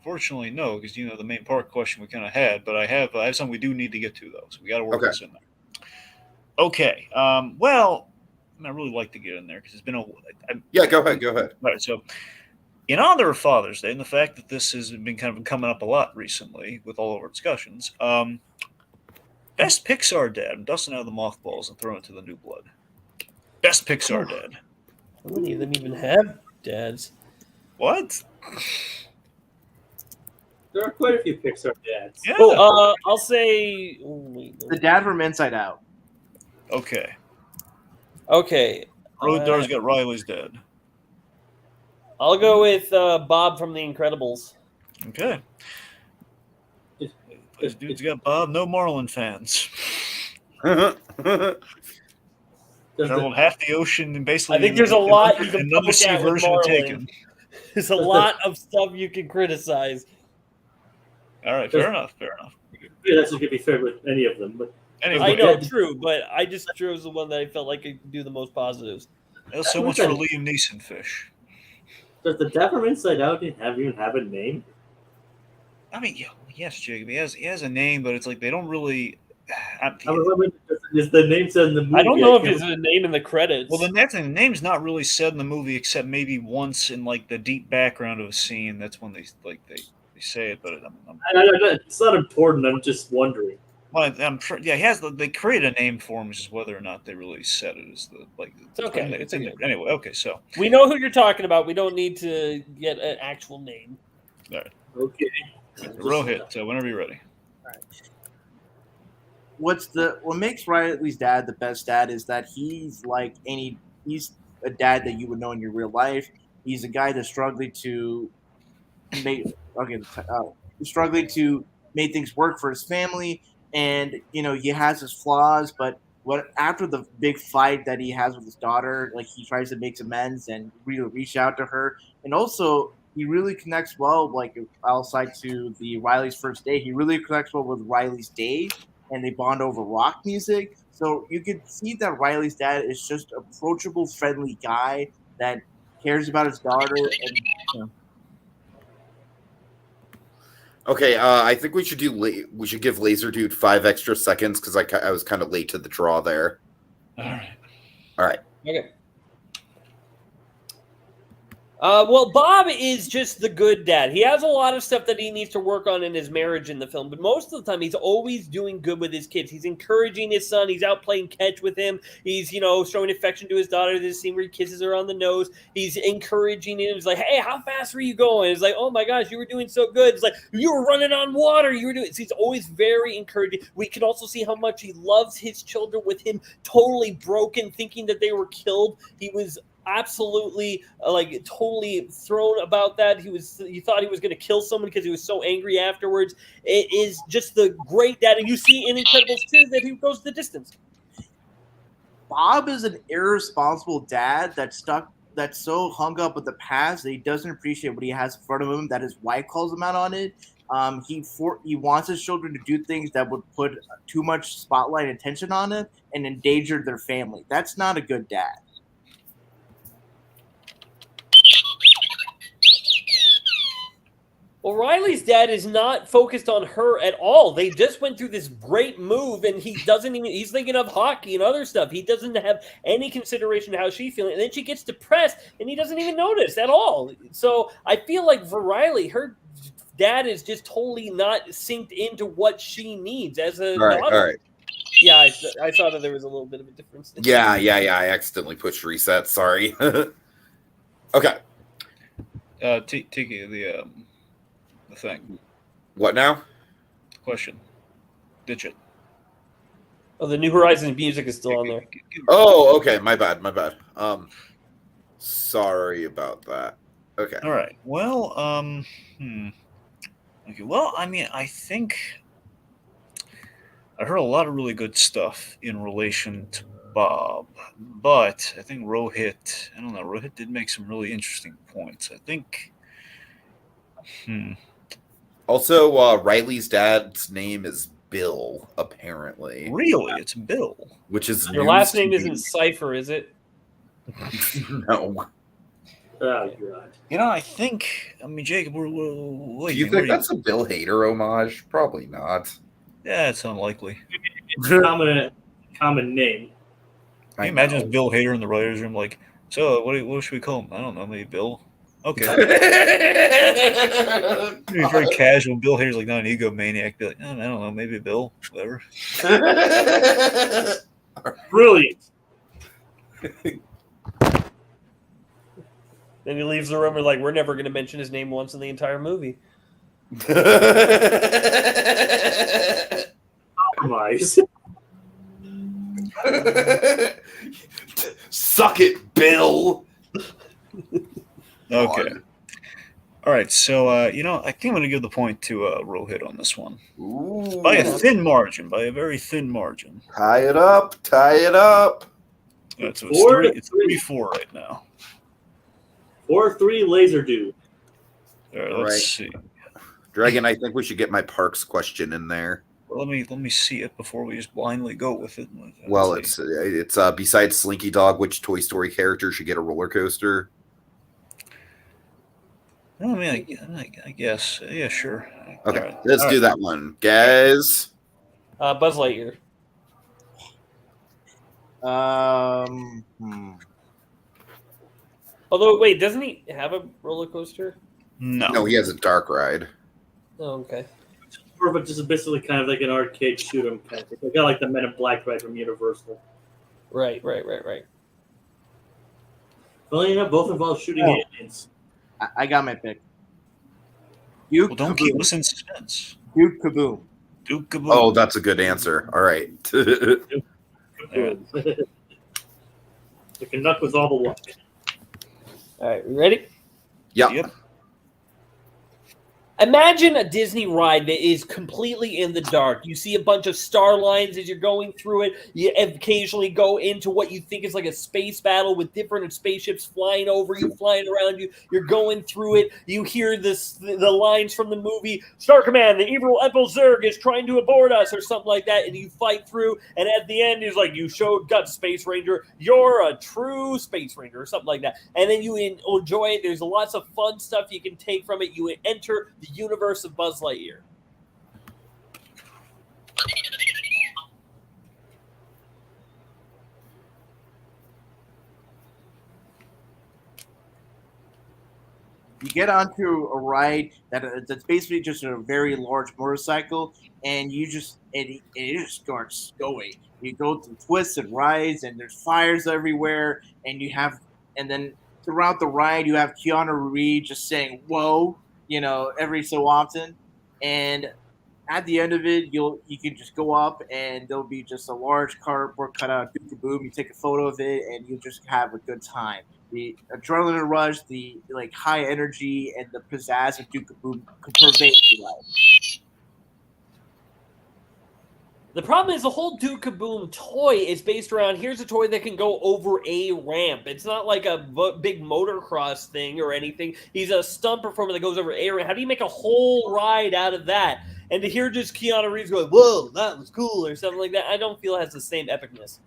A: Unfortunately, no, because the main part question we kind of had, but I have something we do need to get to though, so we got to work
D: Okay.
A: this in there. Okay. Well, I really like to get in there because it's been
D: Yeah, go ahead.
A: All right. So, in honor of Father's Day, and the fact that this has been kind of coming up a lot recently with all of our discussions, best Pixar dad. I'm dusting out the mothballs and throwing it to the new blood. Best Pixar dad.
C: How many of them even have dads?
A: What?
E: There are quite a few Pixar dads.
A: Yeah.
C: I'll say.
B: The dad from Inside Out.
A: Okay.
C: Okay.
A: Dar's got Riley's dad.
C: I'll go with Bob from The Incredibles.
A: Okay. This dude's got Bob. No Marlin fans. Traveled half the ocean and basically.
C: I think there's a lot you can
A: another
C: poke
A: sea
C: at with
A: version of
C: Marlin.
A: Taken.
C: There's a lot of stuff you can criticize.
A: All right, fair enough.
E: Yeah, that's just gonna be fair with any of them, but
A: Anyway,
C: I know, true, but I just chose the one that I felt like I could do the most positives.
A: That's so much for Liam Neeson fish.
E: does the dad from Inside Out even have a name?
A: I mean, yes, Jacob. He has a name, but it's like they don't really.
E: Is the name said in the movie?
C: I don't know if there's a name in the credits.
A: Well, the name's not really said in the movie, except maybe once in like the deep background of a scene. That's when they say it, but
E: it's not important. I'm just wondering.
A: Well, I'm sure. Yeah, he has. They create a name for him, just whether or not they really said it as the like.
C: It's okay.
A: It's in there anyway. Okay, so
C: we know who you're talking about. We don't need to get an actual name.
A: all right,
E: Okay.
A: Rohit, whenever you're ready.
B: What makes Riley's dad the best dad is that he's a dad that you would know in your real life. He's a guy that's struggling to make things work for his family, and he has his flaws, but after the big fight that he has with his daughter, like he tries to make amends and really reach out to her, and also he really connects well, like outside to the Riley's first day, he really connects well with Riley's day, and they bond over rock music. So you can see that Riley's dad is just an approachable, friendly guy that cares about his daughter. And,
D: Okay, I think we should give Lazerdude 5 extra seconds because I was kind of late to the draw there.
A: All
D: right.
C: Okay. Well, Bob is just the good dad. He has a lot of stuff that he needs to work on in his marriage in the film, but most of the time he's always doing good with his kids. He's encouraging his son. He's out playing catch with him. He's, showing affection to his daughter. There's a scene where he kisses her on the nose. He's encouraging him. He's like, hey, how fast were you going? It's like, oh my gosh, you were doing so good. It's like, you were running on water. You were doing. So he's always very encouraging. We can also see how much he loves his children with him totally broken, thinking that they were killed. He was absolutely totally thrown about that. He thought he was going to kill someone because he was so angry afterwards. It is just the great dad, and you see in Incredibles 2 that he goes the distance.
B: Bob is an irresponsible dad that's so hung up with the past that he doesn't appreciate what he has in front of him, that his wife calls him out on it. He wants his children to do things that would put too much spotlight and attention on it and endanger their family. That's not a good dad.
C: Well, Riley's dad is not focused on her at all. They just went through this great move, and he's thinking of hockey and other stuff. He doesn't have any consideration to how she's feeling. And then she gets depressed, and he doesn't even notice at all. So I feel like for Riley, her dad is just totally not synced into what she needs as a daughter.
D: All right.
C: Yeah, I saw that there was a little bit of a difference.
D: Yeah. I accidentally pushed reset. Sorry. Okay.
A: Tiki, the thing.
D: What now?
A: Question. Ditch it.
C: Oh, the New Horizons music is still on there.
D: Oh, okay. My bad. Sorry about that. Okay.
A: All right. Well, Okay. Well, I mean, I think I heard a lot of really good stuff in relation to Bob, but I think Rohit, I don't know, Rohit did make some really interesting points. I think,
D: Also, Riley's dad's name is Bill, apparently.
A: Really? It's Bill.
D: Which is
C: Your
D: news
C: last
D: to
C: name
D: me.
C: isn't Cypher, is it?
D: No.
E: Oh god.
A: I think. I mean, Jacob, what
D: Do
A: do
D: you think that's a Bill Hader homage? Probably not.
A: Yeah, it's unlikely.
E: Common name.
A: Can you imagine it's Bill Hader in the writers' room, like, so what should we call him? I don't know, maybe Bill. Okay. Maybe very casual. Bill Hader's like not an egomaniac. Be like, I don't know, maybe Bill, whatever.
E: Brilliant.
C: Then he leaves the room and like, we're never going to mention his name once in the entire movie.
E: Compromise.
D: Suck it, Bill.
A: Okay. All right, so I think I'm going to give the point to Rohit on this one.
D: Ooh.
A: By a thin margin, by a very thin margin.
D: Tie it up. Tie it up.
A: So it's 3-4 right now.
E: 4-3 Lazerdude.
A: All right, let's see.
D: Dragon, I think we should get my Parks question in there.
A: Well, let me see it before we just blindly go with it.
D: Well, it's besides Slinky Dog, which Toy Story character should get a roller coaster?
A: I mean, I guess. Yeah, sure.
D: Okay,
A: All right.
D: let's do that one, guys.
C: Buzz Lightyear. Although, wait, doesn't he have a roller coaster?
D: No, he has a dark ride.
C: Oh, okay.
E: Perfect. Just basically kind of like an arcade shoot 'em kind of thing. I got like the Men in Black ride from Universal.
C: Right.
E: Well, both involve shooting aliens.
B: I got my pick.
A: Well, don't keep us in suspense.
B: Duke Kaboom.
A: Duke Kaboom.
D: Oh, that's a good answer. All right.
E: You can duck with all the luck.
C: All right, we ready?
A: Yep.
C: Imagine a Disney ride that is completely in the dark. You see a bunch of star lines as you're going through it. You occasionally go into what you think is like a space battle with different spaceships flying over you, flying around you. You're going through it. You hear the lines from the movie, Star Command, the evil Emperor Zurg is trying to abort us, or something like that, and you fight through, and at the end, it's like, you showed guts, Space Ranger. You're a true Space Ranger, or something like that. And then you enjoy it. There's lots of fun stuff you can take from it. You enter the universe of Buzz Lightyear.
B: You get onto a ride that's basically just a very large motorcycle, and it just starts going. You go through twists and rides, and there's fires everywhere, and then throughout the ride you have Keanu Reeves just saying "whoa," every so often, and at the end of it, you can just go up, and there'll be just a large cardboard cutout of Duke Kaboom. You take a photo of it, and you just have a good time. The adrenaline rush, the high energy, and the pizzazz of Duke Kaboom pervade the life.
C: The problem is the whole Duke Kaboom toy is based around, here's a toy that can go over a ramp. It's not like a big motocross thing or anything. He's a stunt performer that goes over a ramp. How do you make a whole ride out of that? And to hear just Keanu Reeves going, whoa, that was cool, or something like that, I don't feel it has the same epicness.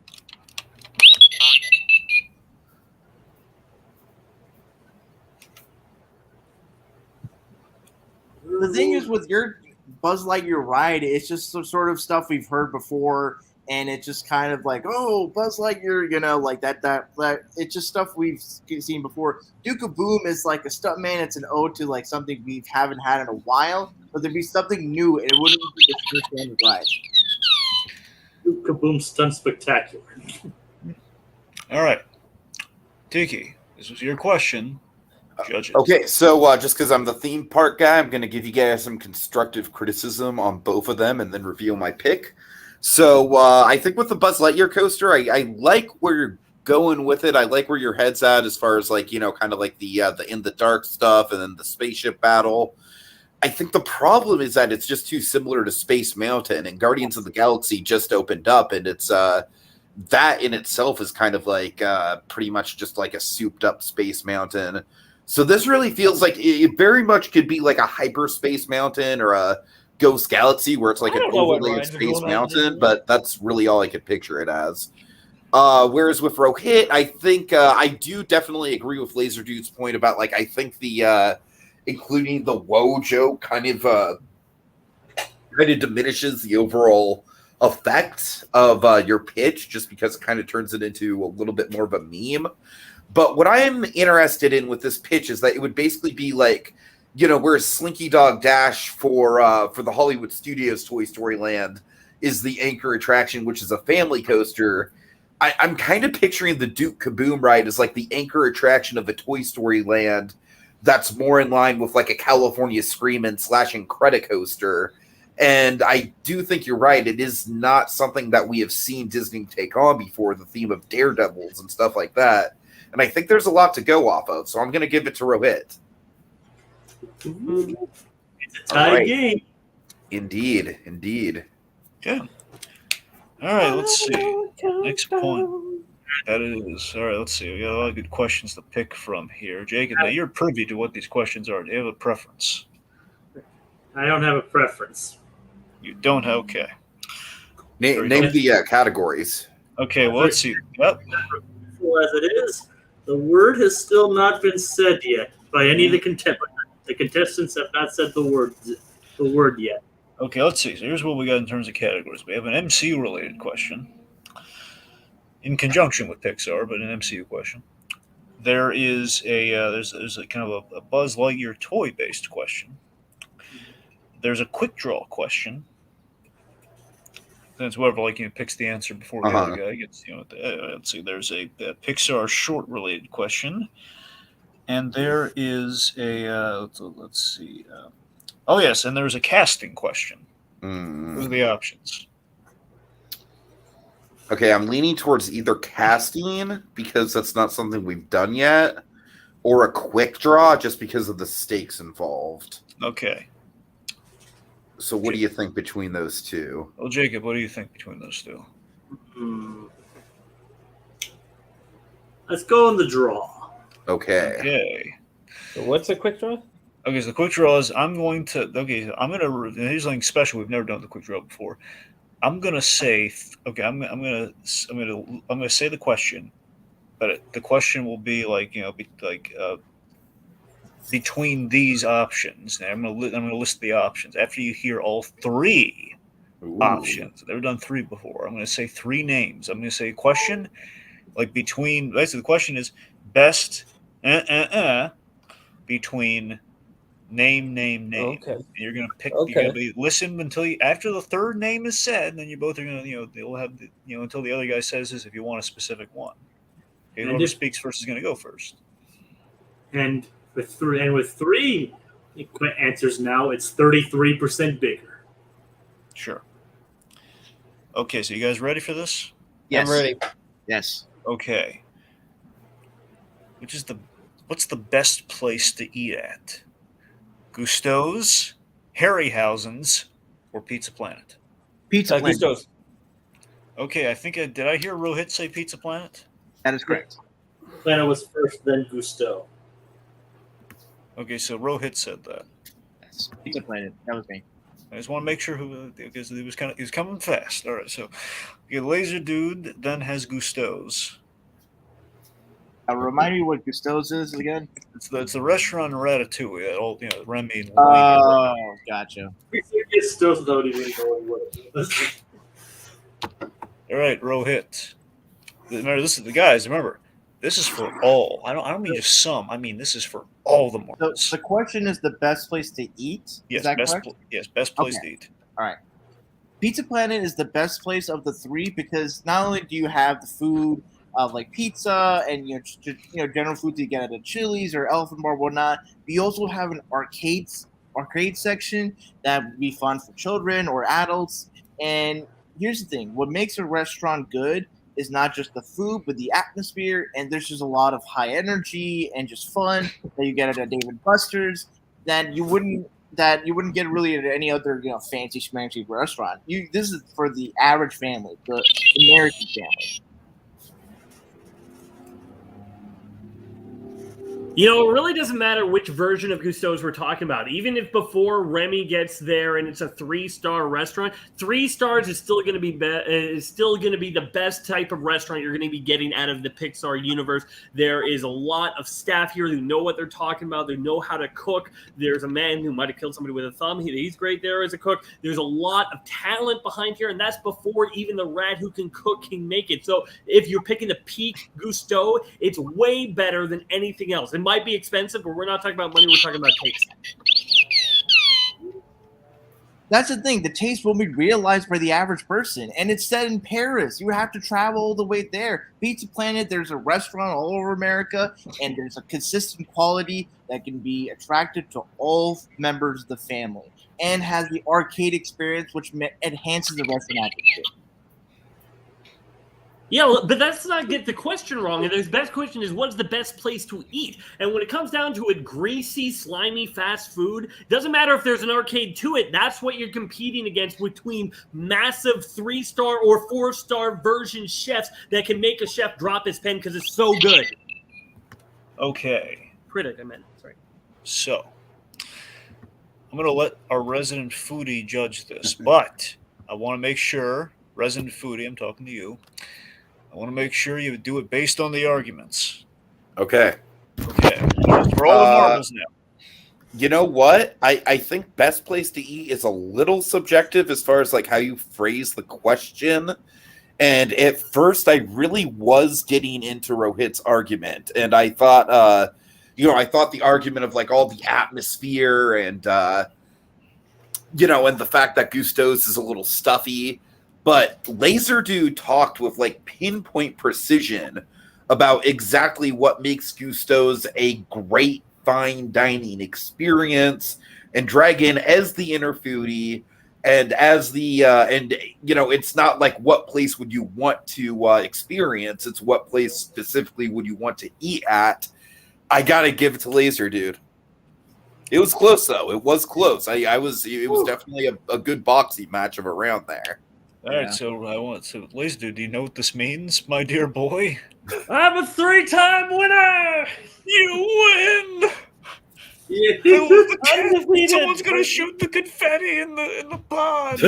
B: The thing is with your Buzz Lightyear ride, it's just some sort of stuff we've heard before, and it's just kind of like, oh, Buzz Lightyear, like that. It's just stuff we've seen before. Duke Kaboom is like a stuntman. It's an ode to like something we haven't had in a while, but there'd be something new, and it wouldn't be the standard ride.
E: Duke Kaboom stunt spectacular.
A: All right. Tiki, this was your question. Judge it.
D: Okay, so just because I'm the theme park guy, I'm going to give you guys some constructive criticism on both of them and then reveal my pick. So I think with the Buzz Lightyear coaster, I like where you're going with it. I like where your head's at as far as kind of like the in the dark stuff and then the spaceship battle. I think the problem is that it's just too similar to Space Mountain, and Guardians of the Galaxy just opened up, and it's that in itself is kind of like pretty much just like a souped up Space Mountain. So this really feels like it very much could be like a Hyperspace Mountain or a Ghost Galaxy, where it's like an overlay of Space Mountain, but that's really all I could picture it as. Whereas with Rohit, I think I do definitely agree with Lazerdude's point about like I think the including the woe joke kind of diminishes the overall effect of your pitch just because it kind of turns it into a little bit more of a meme. But what I'm interested in with this pitch is that it would basically be like, where Slinky Dog Dash for the Hollywood Studios Toy Story Land is the anchor attraction, which is a family coaster. I'm kind of picturing the Duke Kaboom ride as like the anchor attraction of a Toy Story Land that's more in line with like a California Screamin' / Incredicoaster. And I do think you're right. It is not something that we have seen Disney take on before, the theme of daredevils and stuff like that. And I think there's a lot to go off of. So I'm going to give it to Rohit.
E: It's a tie game.
D: Indeed.
A: Yeah. All right, let's see. Next point. That is. All right, let's see. We got a lot of good questions to pick from here. Jacob, now you're privy to what these questions are. Do you have a preference?
E: I don't have a preference.
A: You don't? Okay.
D: Name the categories.
A: Okay, well, let's see. Yep.
E: As it is, the word has still not been said yet by any of the contestants. The contestants have not said the word yet.
A: Okay, let's see. So here's what we got in terms of categories. We have an MCU-related question in conjunction with Pixar, but an MCU question. There is there's a kind of a Buzz Lightyear toy-based question. There's a quick draw question. That's whoever picks the answer before the other guy gets. Let's see. There's a Pixar short-related question, and there is a let's see. Oh, yes, and there's a casting question. Those are the options.
D: Okay, I'm leaning towards either casting, because that's not something we've done yet, or a quick draw, just because of the stakes involved.
A: Okay.
D: So what do you think between those two?
A: Well, Jacob, what do you think between those two?
E: Let's go on the draw.
D: Okay.
C: So what's a quick draw?
A: Okay, so the quick draw is I'm going to here's something special we've never done with the quick draw before. I'm gonna say I'm gonna say the question, but the question will be between these options. Now I'm gonna list the options after you hear all three options. I've never done three before. I'm gonna say three names. I'm gonna say a question between. Basically, the question is best between name.
C: Okay.
A: And you're gonna pick.
C: Okay.
A: You're gonna listen until after the third name is said, and then you both are gonna they'll have until the other guy says this if you want a specific one. Okay, whoever speaks first is gonna go first.
E: And with three answers now, it's 33% bigger.
A: Sure. Okay, so you guys ready for this?
B: Yes.
C: I'm ready.
B: Yes.
A: Okay. What's the best place to eat at? Gusteau's, Harryhausen's, or Pizza Planet?
B: Pizza Planet.
C: Gusteau's.
A: Okay, I think did I hear Rohit say Pizza Planet?
B: That is correct.
E: Planet was first, then Gusteau.
A: Okay, so Rohit said that.
B: Yes. Pizza Planet. That was me.
A: I just want to make sure because he was coming fast. All right, so Lazerdude then has Gusteau's.
B: Remind me what Gusteau's is again.
A: It's the restaurant in Ratatouille. All Remy and
B: Oh, gotcha.
E: Gusteau's without even knowing what it was.
A: All right, Rohit. Remember, this is the guys. Remember, this is for all. I don't mean just some. I mean this is for all the
B: So
A: markets.
B: the question is the best place to eat.
A: Yes,
B: is that
A: best.
B: correct?
A: Best place
B: Okay.
A: to eat.
B: All right. Pizza Planet is the best place of the three because not only do you have the food of like pizza and general food you get at a Chili's or Elephant Bar, whatnot, but you also have an arcade section that would be fun for children or adults. And here's the thing: what makes a restaurant good is not just the food, but the atmosphere. And there's just a lot of high energy and just fun that you get at a Dave & Buster's that you wouldn't get really at any other fancy schmancy restaurant. This is for the average family, the American family.
F: You know, it really doesn't matter which version of Gusteau's we're talking about. Even if before Remy gets there and it's a 3-star restaurant, 3 stars is still going to be the best type of restaurant you're going to be getting out of the Pixar universe. There is a lot of staff here who know what they're talking about. They know how to cook. There's a man who might have killed somebody with a thumb. He's great there as a cook. There's a lot of talent behind here, and that's before even the rat who can cook can make it. So if you're picking the peak Gusteau, it's way better than anything else. It might be expensive, but we're not talking about money. We're talking about taste.
B: That's the thing. The taste won't be realized by the average person. And it's set in Paris. You have to travel all the way there. Pizza Planet, there's a restaurant all over America, and there's a consistent quality that can be attractive to all members of the family and has the arcade experience, which enhances the restaurant atmosphere.
F: Yeah, but that's not get the question wrong. And the best question is, what's the best place to eat? And when it comes down to it, greasy, slimy fast food, doesn't matter if there's an arcade to it. That's what you're competing against between massive 3-star or 4-star version chefs that can make a chef drop his pen because it's so good.
A: Okay.
F: Critic, I meant. Sorry.
A: So, I'm going to let our resident foodie judge this, but I want to make sure, resident foodie, I'm talking to you, I want to make sure you do it based on the arguments.
D: Okay.
A: Okay. For all the marbles now.
D: You know what? I think best place to eat is a little subjective as far as like how you phrase the question. And at first, I really was getting into Rohit's argument, and I thought, I thought the argument of like all the atmosphere and and the fact that Gusteau's is a little stuffy. But Lazerdude talked with like pinpoint precision about exactly what makes Gusteau's a great fine dining experience, and Dragon as the inner foodie and as the it's not like what place would you want to experience, it's what place specifically would you want to eat at. I gotta give it to Lazerdude. It was close though. It was close. It was definitely a good boxing match of a round there.
A: All right, so Lazerdude, do you know what this means, my dear boy?
F: I'm a 3-time winner!
A: You win!
F: Yeah.
A: Someone's gonna shoot the confetti in the pond.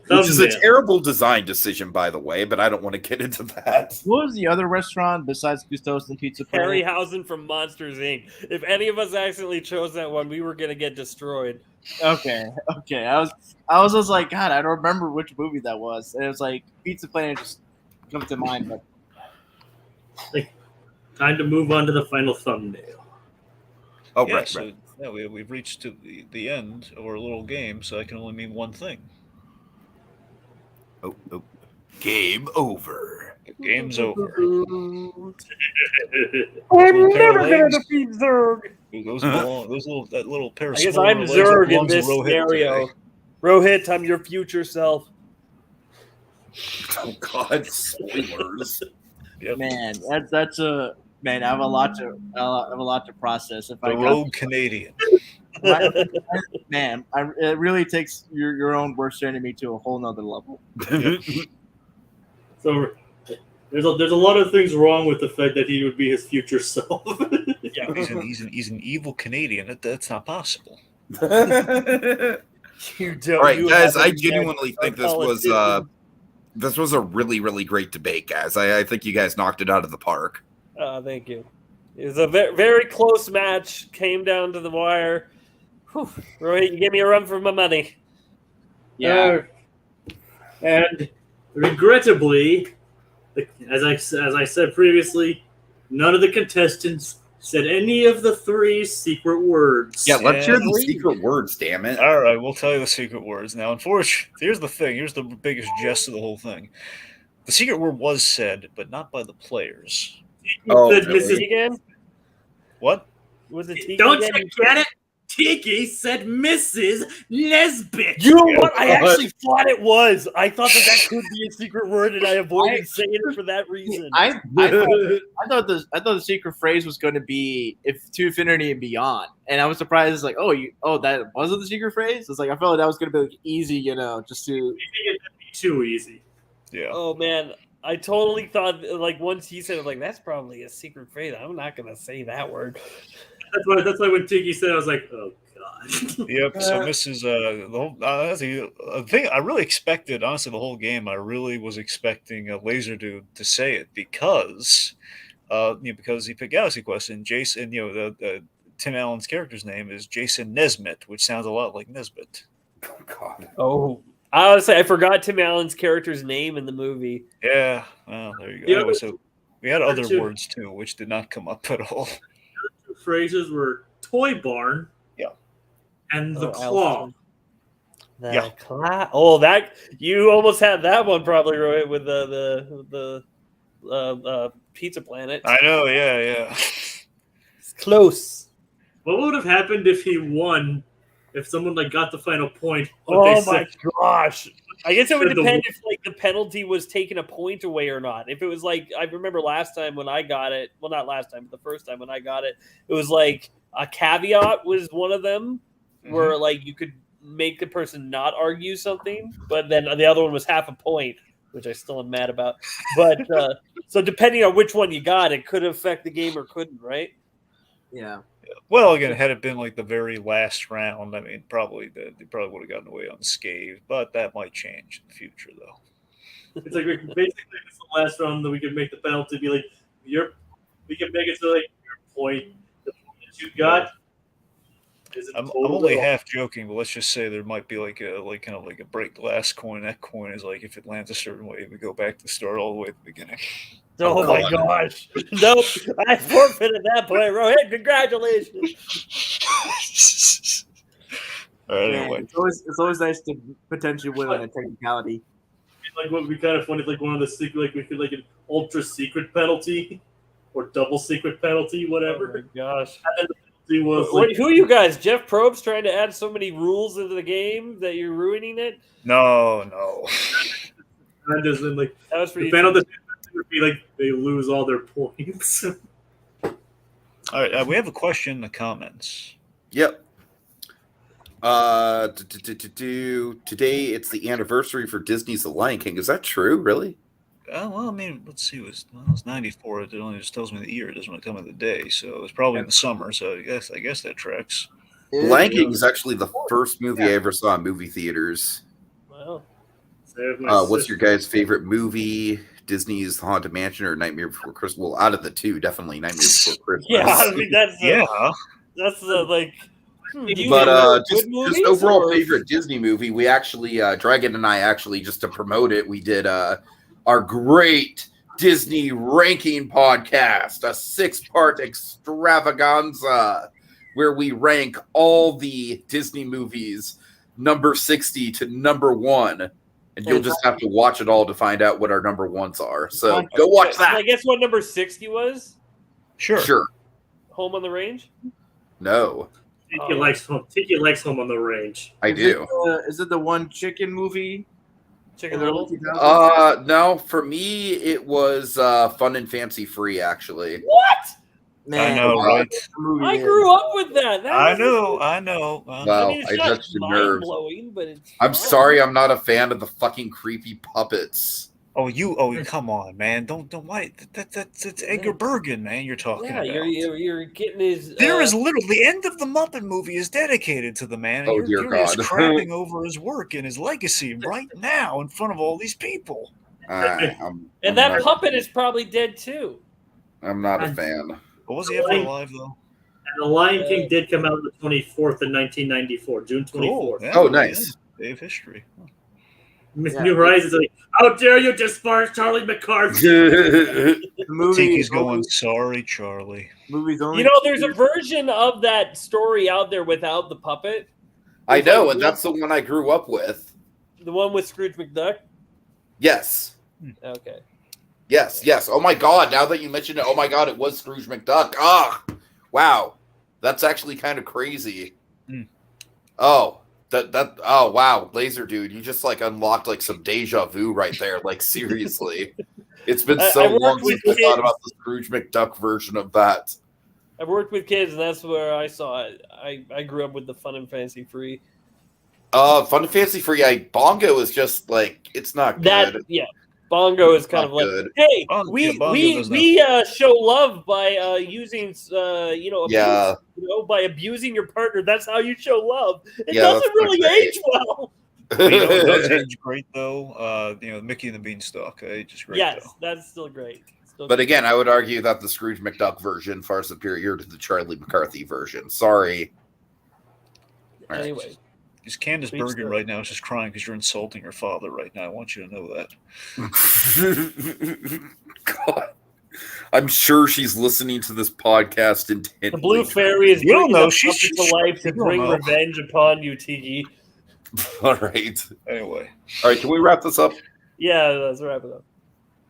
D: Which is a terrible design decision, by the way, but I don't want to get into that.
B: What was the other restaurant besides Gusteau's and Pizza Planet?
C: Harryhausen from Monsters, Inc. If any of us accidentally chose that one, we were going to get destroyed.
B: Okay. I was just like, God, I don't remember which movie that was. And it was like Pizza Planet just comes to mind. But
E: Time to move on to the final thumbnail.
D: Oh,
A: yeah,
D: right,
A: so,
D: right.
A: Yeah, we've reached to the end of our little game, so I can only mean one thing.
D: Oh. Game over.
A: Game's over.
C: I'm never going to defeat Zurg.
A: That little pair of
C: I guess
A: small
C: I'm
A: legs
C: Zurg
A: belongs
C: in
A: to
C: this
A: Rohit
C: scenario.
A: today.
C: Rohit, I'm your future self.
D: Oh God, spoilers.
A: Yep.
B: man, that's a man. I have a lot to process. If
A: The rogue Canadian.
B: Man, it really takes your own worst enemy to a whole nother level.
E: So there's a lot of things wrong with the fact that he would be his future self.
A: Yeah, he's an evil Canadian. That's not possible.
D: All right, guys, I genuinely think this was a really, really great debate, guys. I think you guys knocked it out of the park.
C: Thank you. It was a very close match. Came down to the wire. Whew. Rohit, you gave me a run for my money.
B: Yeah.
E: And regrettably, as I said previously, none of the contestants said any of the 3 secret words.
D: Yeah, let's hear the secret words, damn it.
A: All right, we'll tell you the secret words. Now, unfortunately, here's the thing. Here's the biggest jest of the whole thing. The secret word was said, but not by the players.
D: Oh,
E: said
D: really?
E: Mrs.
C: Again?
A: What?
C: Was it Tiki
E: Don't
C: again?
E: you get it? Tiki said Mrs. Lesbic.
C: You know what? I actually thought it was. I thought that could be a secret word, and I avoided saying it for that reason.
B: I thought the secret phrase was going to be "if to infinity and beyond," and I was surprised. It's like, that wasn't the secret phrase. It's like I felt like that was going to be like easy, just to.
E: Too easy.
A: Yeah.
C: Oh man, I totally thought, like, once he said it, like, that's probably a secret phrase. I'm not gonna say that word.
E: That's why when Tiki said, I was like, oh god.
A: Yep. So this is the whole thing. I really expected, honestly, the whole game. I really was expecting Lazerdude to say it because, because he picked Galaxy Quest and Jason. The Tim Allen's character's name is Jason Nesmith, which sounds a lot like Nesbitt.
D: Oh God.
C: Oh, honestly, I forgot Tim Allen's character's name in the movie.
A: Yeah. Well, there you go.
E: The
A: Anyway,
E: other-
A: so we had other
E: two-
A: words too, which did not come up at all.
E: Two phrases were toy barn.
A: Yeah.
E: And the
C: Oh,
E: claw.
C: The claw. Oh, that you almost had that one probably right with the Pizza Planet.
A: I know. Yeah.
C: It's close.
E: What would have happened if he won? If someone like got the final point? But
C: Oh
E: they
C: my
E: said,
C: gosh. I guess it would
E: Said the-
C: depend if like the penalty was taking a point away or not. If it was like I remember last time when I got it, well not last time, but the first time when I got it, it was like a caveat was one of them where like you could make the person not argue something, but then the other one was half a point, which I still am mad about. But so depending on which one you got, it could affect the game or couldn't, right?
B: Yeah.
A: Well, again, had it been like the very last round, I mean, probably they probably would have gotten away unscathed, but that might change in the future, though.
E: it's like basically it's the last round that we could make the penalty be like we can make it so like your point, the point that you got.
A: I'm only half joking, but let's just say there might be like a break glass coin. That coin is like if it lands a certain way, we go back to start all the way at the beginning.
C: Oh, my gosh. Nope. I forfeited that point, Rohit. Congratulations.
A: All right,
B: Man,
A: anyway.
B: it's always nice to potentially win on a technicality.
E: Like what would be kind of funny, like one of the secret, like we could like an ultra secret penalty or double secret penalty,
C: Oh
E: whatever.
C: my gosh.
E: And then the penalty was
C: Wait,
E: like,
C: who are you guys? Jeff Probst trying to add so many rules into the game that you're ruining it?
A: No.
E: and then like
C: That was for
E: the
C: you.
E: penalty would be like they lose all their points.
A: All right, we have a question in the comments.
D: Yep. Today it's the anniversary for Disney's The Lion King. Is that true? Really?
A: Well, I mean, let's see. It was 94. It only just tells me the year. It doesn't want to tell me the day. So it was probably in the summer. So I guess that tracks.
D: Lion King is actually the first movie I ever saw in movie theaters.
C: Wow.
D: What's your guys' favorite movie? Disney's The Haunted Mansion or Nightmare Before Christmas? Well, out of the two, definitely Nightmare Before Christmas.
C: Yeah, I mean, that's the like.
D: But just overall favorite Disney movie. We actually, Dragon and I actually, just to promote it, we did our great Disney ranking podcast, a 6-part extravaganza where we rank all the Disney movies number 60 to number 1. And you'll just have to watch it all to find out what our number 1s are. So go watch that.
C: I guess what number 60 was?
A: Sure.
C: Home on the Range?
D: No.
E: Tiki likes Home on the Range.
D: I do.
B: Is it the one chicken movie?
C: Chicken Little?
D: No, for me it was Fun and Fancy Free, actually.
C: What?
B: Man,
A: I know, right?
C: I grew up with that.
A: I know.
D: Well,
C: it's
D: I
C: not
D: touched your nerves.
C: mind-blowing, but it's
D: I'm
C: fun.
D: sorry, I'm not a fan of the fucking creepy puppets.
A: Oh, come on, man! Don't why? That's Edgar Bergen, man. You're talking
C: Yeah,
A: about.
C: you're getting his.
A: There is literally the end of the Muppet movie is dedicated to the man. And
D: Oh,
A: you're
D: dear
A: just
D: God.
A: crapping over his work and his legacy right now in front of all these people.
C: And that puppet is probably dead too.
D: I'm not a fan.
A: But was he ever alive though?
E: And The Lion King did come out on the 24th in 1994, June 24th.
A: Cool. Yeah,
D: Oh, nice.
A: Day of history. Huh.
E: New Horizons like, how dare you disparage Charlie McCarthy?
B: The movie
A: Tiki's going, sorry, Charlie.
B: Movie's only.
C: You know, there's a version of that story out there without the puppet.
D: I know, and that's the one I grew up with.
C: The one with Scrooge McDuck.
D: Yes.
C: Okay.
D: Yes. Oh my God! Now that you mentioned it, oh my God, it was Scrooge McDuck. Ah, wow, that's actually kind of crazy. Oh, oh wow, Lazerdude, you just like unlocked like some deja vu right there. Like seriously, it's been so long since I thought about the Scrooge McDuck version of that.
C: I've worked with kids, and that's where I saw it. I grew up with the Fun and Fancy Free.
D: Fun and Fancy Free. Bongo is just like it's not good.
C: Bongo is kind
D: Not
C: of like,
D: good.
C: hey,
A: Bongo-
C: we
A: yeah, Bongo
C: we
A: does
C: we show love by using
D: Yeah.
C: abuse, by abusing your partner. That's how you show love. It
D: Yeah,
C: doesn't
D: that's not
C: really
D: great.
C: age well.
A: But you know what does age great though? Mickey and the Beanstalk ages great
C: Yes,
A: though.
C: that's still great.
D: But again, I would argue that the Scrooge McDuck version far superior to the Charlie McCarthy version. Sorry. All right.
C: Anyway,
A: Because Candace
C: Please
A: Bergen
C: do.
A: right now is just crying because you're insulting her father right now. I want you to know that.
D: God. I'm sure she's listening to this podcast intently.
C: the Blue Fairy is
A: You don't
C: bringing
A: know.
C: us
A: She's-
C: up into
A: she's-
C: life to
A: you don't
C: bring
A: know.
C: revenge upon you, Tiki.
D: All right.
A: Anyway.
D: All right. Can we wrap this up?
C: Yeah, let's wrap it up.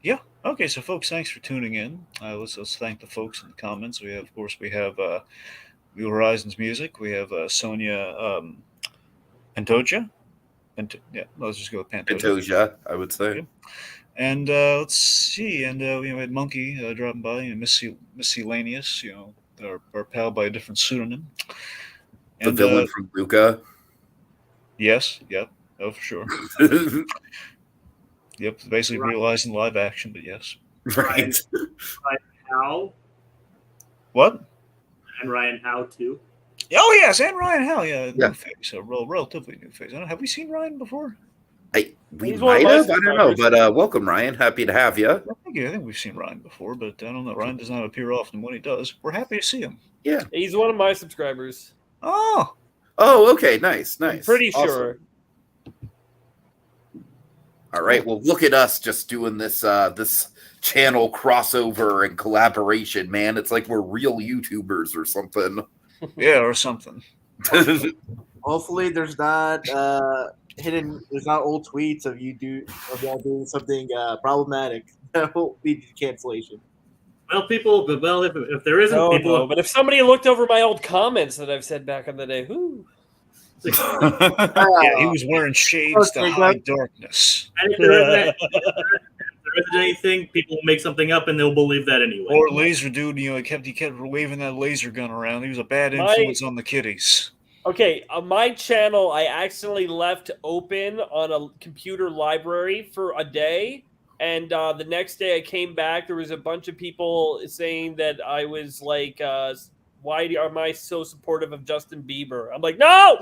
A: Yeah. Okay. So, folks, thanks for tuning in. Let's thank the folks in the comments. We have New Horizons music. We have Sonia Pantoja. Yeah, let's just go with Pantoja.
D: Pantoja, I would say.
A: And let's see. And we had Monkey dropping by, Miscellaneous, our pal by a different pseudonym.
D: The
A: And,
D: villain from Luca.
A: Yes. Yep. Oh, for sure. Yep. Basically
E: Right.
A: realizing live action, but yes.
D: Right.
E: Howe
A: What?
E: and Ryan Howe too.
A: Oh yes, and Ryan Hell, yeah,
D: Yeah.
A: new face, a relatively new face. Have we seen Ryan before?
D: We
C: He's one of
D: might
C: my
D: have. I don't know.
C: subscribers.
D: But welcome, Ryan. Happy to have you.
A: I think we've seen Ryan before, but I don't know. Ryan does not appear often. When he does, we're happy to see him.
D: Yeah.
C: He's one of my subscribers.
A: Oh,
D: Oh, okay. Nice.
C: I'm
D: Nice.
C: pretty
D: Awesome.
C: sure.
D: All right. Well, look at us just doing this this channel crossover and collaboration, man. It's like we're real YouTubers or something.
A: yeah, or something.
B: Hopefully, there's not there's not old tweets of y'all doing something problematic that will lead to cancellation.
E: Well, if there isn't
C: No,
E: people,
C: but if somebody looked over my old comments that I've said back in the day, whoo.
A: Yeah, he was wearing shades to
B: Okay,
A: hide darkness.
E: and if there isn't anything, people will make something up and they'll believe that anyway.
A: Or Lazerdude, he kept waving that laser gun around. He was a bad influence on the kiddies.
C: Okay, on my channel, I accidentally left open on a computer library for a day. And the next day I came back, there was a bunch of people saying that I was like, why am I so supportive of Justin Bieber? I'm like, no!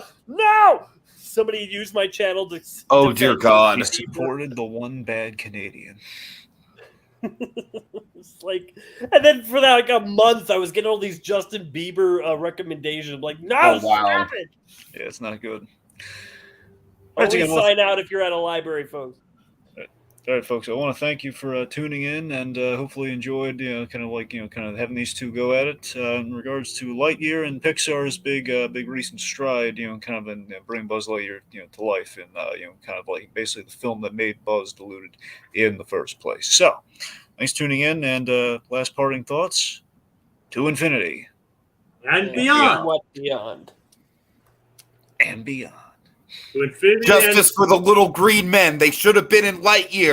C: Somebody used my channel to
D: Oh,
C: defend
D: dear
C: Justin
D: God.
A: He
C: Bieber.
A: supported the one bad Canadian.
C: It's like, and then for that like a month, I was getting all these Justin Bieber recommendations. I'm like, no,
D: Oh, wow.
C: stop it!
A: Yeah, it's not good. All right,
C: Only
A: again, well,
C: sign out if you're at a library, folks.
A: all right, folks. I want to thank you for tuning in, and hopefully enjoyed, kind of having these two go at it in regards to Lightyear and Pixar's big recent stride, kind of in bringing Buzz Lightyear, to life, and kind of like basically the film that made Buzz deluded in the first place. So, thanks for tuning in, and last parting thoughts: to infinity
E: and beyond.
C: What beyond?
A: and beyond.
E: To infinity and
D: Justice for the little green men. They should have been in Lightyear.